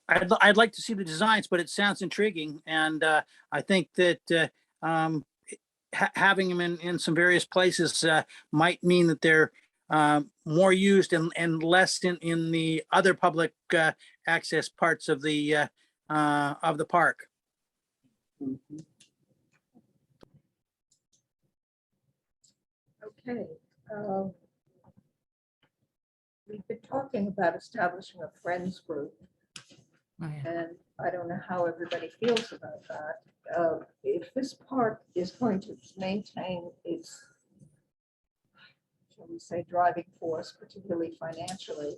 I'd like to see the designs, but it sounds intriguing. And I think that having them in some various places might mean that they're more used and less in the other public access parts of the park. mhm. Okay. We've been talking about establishing a friends group, Oh, yeah. and I don't know how everybody feels about that. If this park is going to maintain its, shall we say, driving force, particularly financially,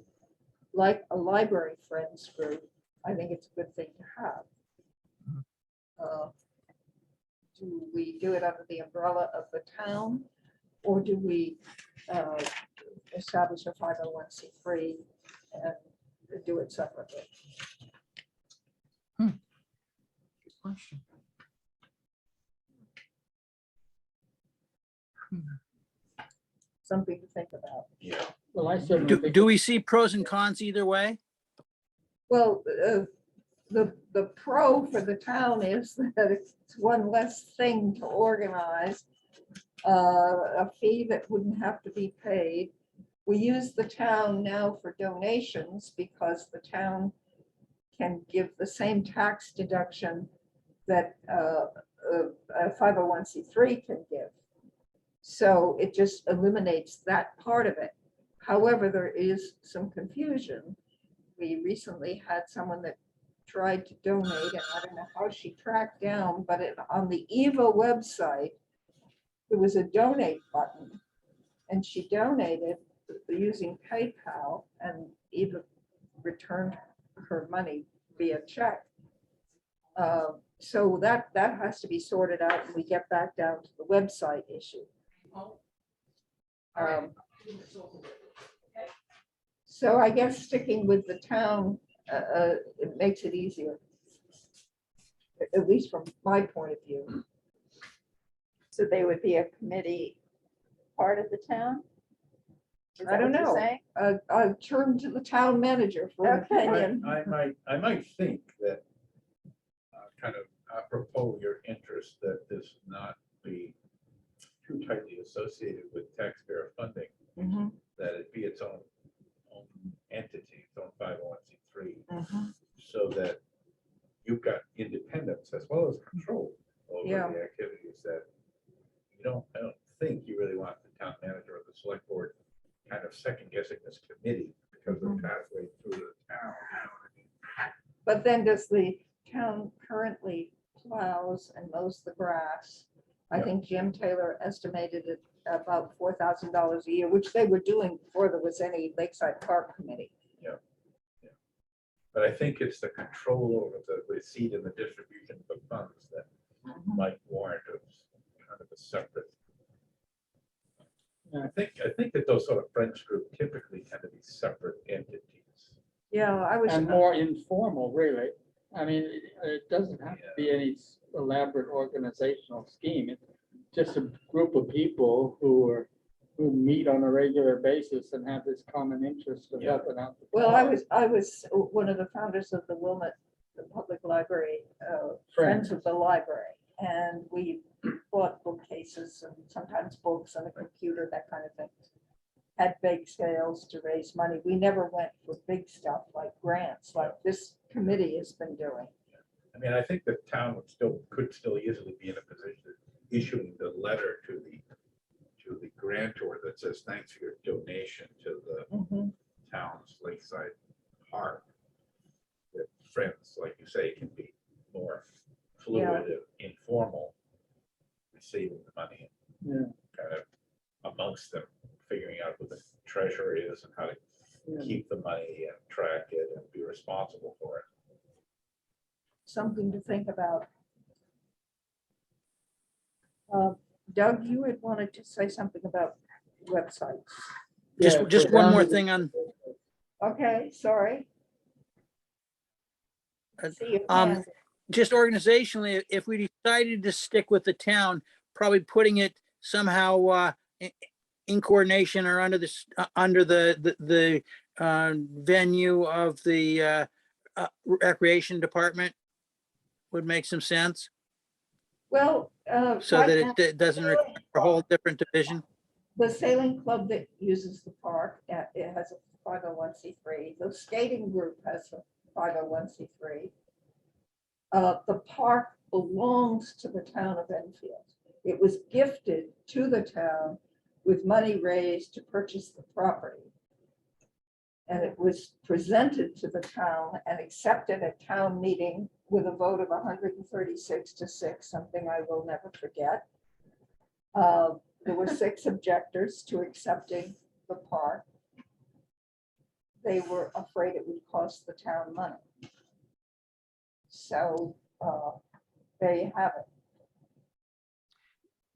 like a library friends group, I think it's a good thing to have. Do we do it under the umbrella of the town, or do we establish a 501c3 and do it separately? Good question. Something to think about. Yeah. Well, I certainly think. Do we see pros and cons either way? Well, the pro for the town is that it's one less thing to organize, a fee that wouldn't have to be paid. We use the town now for donations because the town can give the same tax deduction that a 501c3 can give. So it just eliminates that part of it. However, there is some confusion. We recently had someone that tried to donate, and I don't know how she tracked down, but on the EVA website, there was a donate button, and she donated using PayPal, and EVA returned her money via check. So that has to be sorted out, and we get back down to the website issue. So I guess sticking with the town, it makes it easier, at least from my point of view. So they would be a committee part of the town? Is I that don't what you're know. saying? I'll turn to the town manager for an Okay. opinion. I might think that kind of apropos your interest, that this not be too tightly associated with taxpayer funding, Mhm, that it be its own entity, its own 501c3, mhm. so that you've got independence as well as control over Yeah. the activities that I don't think you really want the town manager or the select board kind of second guessing this committee because of the pathway through the town. You know what I mean? But then does the town currently plows and mows the grass? I Yeah. think Jim Taylor estimated it about $4,000 a year, which they were doing before there was any Lakeside Park Committee. But I think it's the control over the receipt and the distribution of the funds that might warrant a kind of a separate. I think that those sort of friends group typically tend to be separate entities. Yeah, I was. And more informal, really. I mean, it doesn't have to be any elaborate organizational scheme. It's just a group of people who meet on a regular basis and have this common interest of Yeah. helping out. the Well, town. I was one of the founders of the Wilmot, the Public Library, Friends of the Library. And we bought bookcases and sometimes books and a computer, that kind of thing. Had bake sales to raise money. We never went for big stuff like grants, like this committee has been doing. I mean, I think the town could still easily be in a position of issuing the letter to the grantor that says, thanks for your donation to the town's Lakeside Park. That friends, like you say, can be more fluid, and informal, receiving the money. Yeah. Kind of amongst them, figuring out who the treasurer is and how to Yeah. keep the money and track it and be responsible for it. Something to think about. Doug, you had wanted to say something about websites. Yeah, Just go one down more to the- thing on, Okay, sorry. See your hands. just organizationally, if we decided to stick with the town, probably putting it somehow in coordination or under the venue of the recreation department would make some sense, Well. so right that now, it doesn't require a whole different division. the sailing club that uses the park, it has a 501c3. The skating group has a 501c3. The park belongs to the town of Enfield. It was gifted to the town with money raised to purchase the property. And it was presented to the town and accepted at town meeting with a vote of 136-6, something I will never forget. There were 6 objectors to accepting the park. They were afraid it would cost the town money. So there you have it.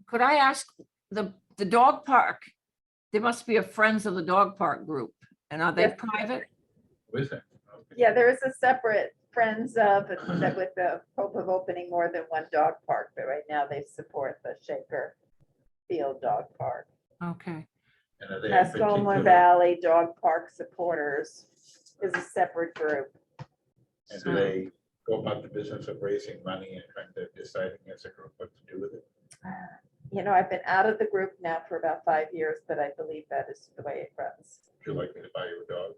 Could I ask, the dog park, there must be a Friends of the Dog Park group, and are they Yes. private? Who is that? Okay. Yeah, there is a separate Friends of, that with the hope of opening more than one dog park, but right now they support the Shaker Field Dog Park. Okay, And are they in Mascoma particular- Valley Dog Park Supporters is a separate group. And do they go about the business of raising money and kind of deciding as a group what to do with it? You know, I've been out of the group now for about 5 years, but I believe that is the way it runs. Would you like me to buy you a dog?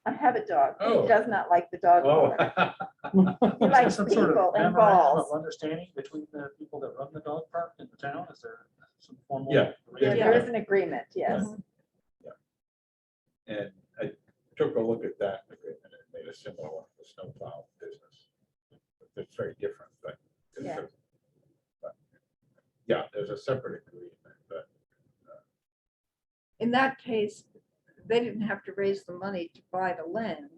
I have a dog. He Oh. does not like the dog. Oh, park. He Is there likes some sort of people and memorandum balls. of understanding between the people that run the dog park in the town? Is there some formal? Yeah. Yeah, arrangement? there is an agreement, yes. and I took a look at that agreement and made a similar one for the snowplow business. It's very different, but. Yeah. but, yeah, there's a separate agreement, but In that case, they didn't have to raise the money to buy the land.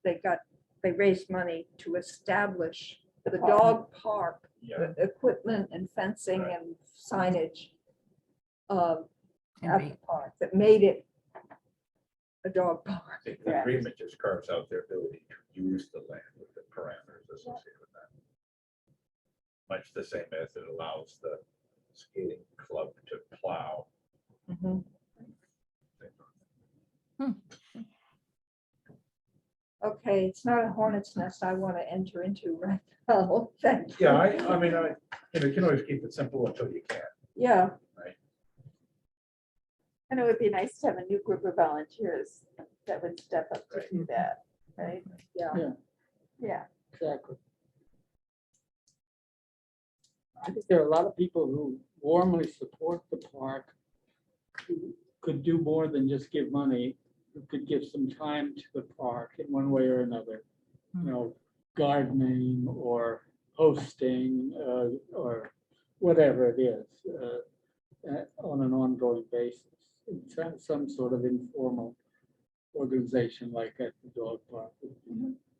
They raised money to establish the dog park, yeah, the equipment and fencing Right. and signage at and the park that made it a dog I park. think the Correct. agreement just carves out their ability to use the land with the parameters associated with that. Much the same as it allows the skating club to plow. Mhm. Okay, it's not a hornet's nest I want to enter into right now. Thank you. Yeah, I mean, you can always keep it simple until you can. Yeah, And it would be nice to have a new group of volunteers that would step up to do that, right? yeah. Yeah. Exactly. I think there are a lot of people who warmly support the park, who could do more than just give money who could give some time to the park in one way or another. You know, gardening or hosting, or whatever it is, on an ongoing basis. Some sort of informal organization like at the dog park,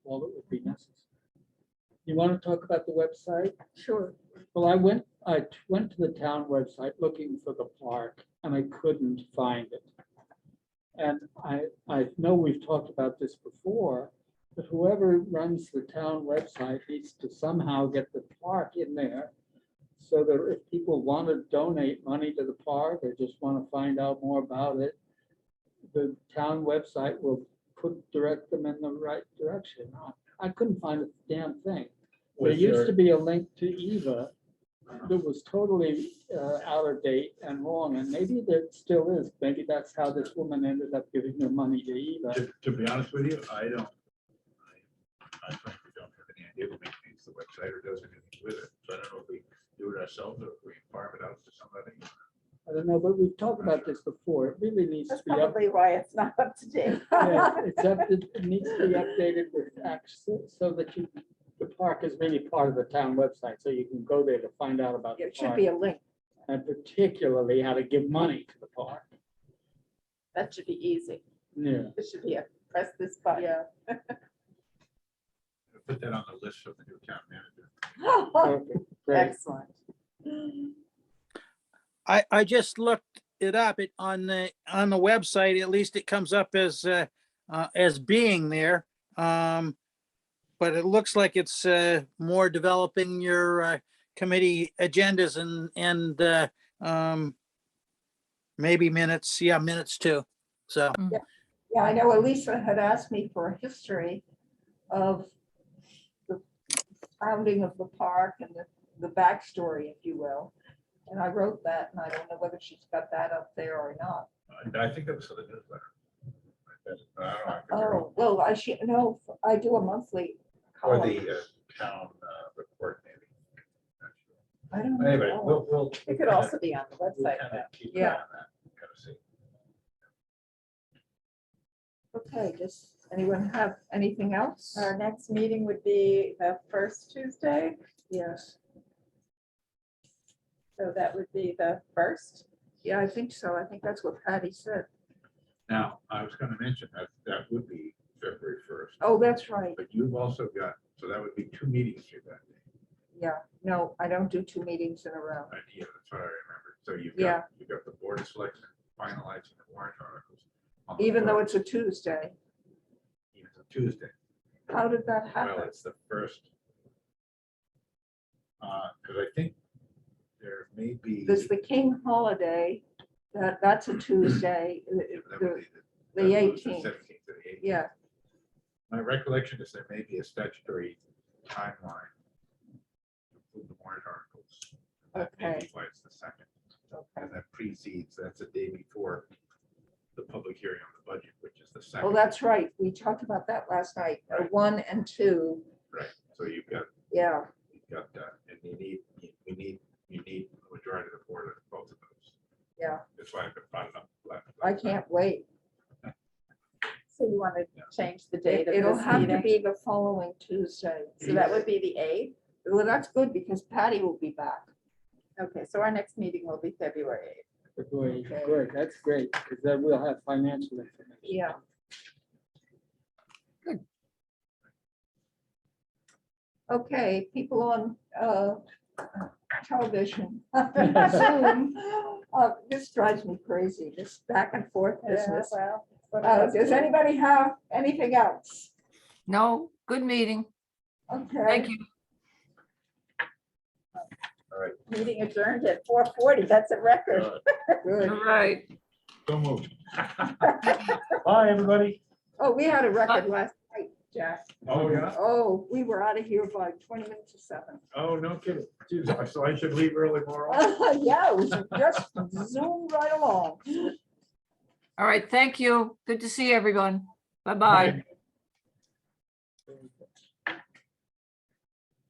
all that would be necessary. You want to talk about the website? Sure. Well, I went to the town website looking for the park and I couldn't find it. And I know we've talked about this before, but whoever runs the town website needs to somehow get the park in there, so that if people want to donate money to the park or just want to find out more about it, the town website will direct them in the right direction. I couldn't find a damn thing. There used to be a link to Eva that was totally out of date and wrong, and maybe that still is. Maybe that's how this woman ended up giving their money to Eva. To be honest with you, I frankly don't have any idea who maintains the website or does anything with it. So I don't know if we do it ourselves or if we farm it out to somebody. I don't know, but we've talked about this before. It really needs to That's be up. probably why it's not up to date. Yeah, it needs to be updated with access so that the park is really part of the town website, so you can go there to find out about the It should park. be a link. And particularly how to give money to the park. That should be easy. Yeah. It should be a press this button. Yeah. Put that on the list of the new town manager. Perfect. Great. Excellent. I just looked it up on the website. At least it comes up as being there. But it looks like it's more developing your committee agendas and maybe minutes. Yeah, minutes too. So Yeah, I know Elisa had asked me for a history of the founding of the park and the backstory, if you will. And I wrote that, and I don't know whether she's got that up there or not. I think that was for the newsletter. I don't know, I could be wrong. Oh, well, I should know, I do a monthly Or column. the town report, maybe. Not sure. I don't know. Anyway, we'll. It could also be on the we'll website. kinda keep an eye Yeah. on that, kinda see. Okay, does anyone have anything else? Our next meeting would be the first Tuesday, Yes, so that would be the first. yeah, I think so. I think that's what Patty said. Now, I was gonna mention that would be February 1st, Oh, that's right. but you've also got, so that would be 2 meetings here that day. Yeah, no, I don't do 2 meetings in a row. Yeah, that's what I remember. So Yeah. you've got the board of selection finalizing the warrant articles. on the Even though first, it's a Tuesday. even on Tuesday. How did that Well, happen? it's the first. Because I think there may be. There's the King holiday, that's a Tuesday, Yeah, that would be the that moves the 18th. 17th to the 18th. Yeah, My recollection is there may be a statutory timeline to approve the warrant articles. That may be Okay. why it's the second, okay. and that precedes, that's the day before the public hearing on the budget, which is the second. Oh, that's right. We talked about that last night, Right. 1 and 2. Right, so you've got, Yeah, and you need a majority of the board of both of those. yeah, That's why I've been brought it up. I can't wait. So you want to change the date of It'll this have to meeting? be the following Tuesday. So that would be the 8th. Well, that's good because Patty will be back. Okay, so our next meeting will be February 8th. Okay. Good, that's great, because then we'll have financial information. Yeah. Good. Okay, people on television. Zoom. This drives me crazy, this back and forth business. Does anybody have anything else? no, good meeting. Okay. Thank you. All right. Meeting adjourned at 4:40. That's a record. Good. All right. So moved. Bye, everybody. Oh, we had a record last night, Jack. Oh, yeah? Oh, we were out of here by 20 minutes to 7. Oh, no kidding. Geez, so I should leave early tomorrow? Yeah, it was just zoomed right along. All right. Thank you. Good to see everyone. Bye-bye.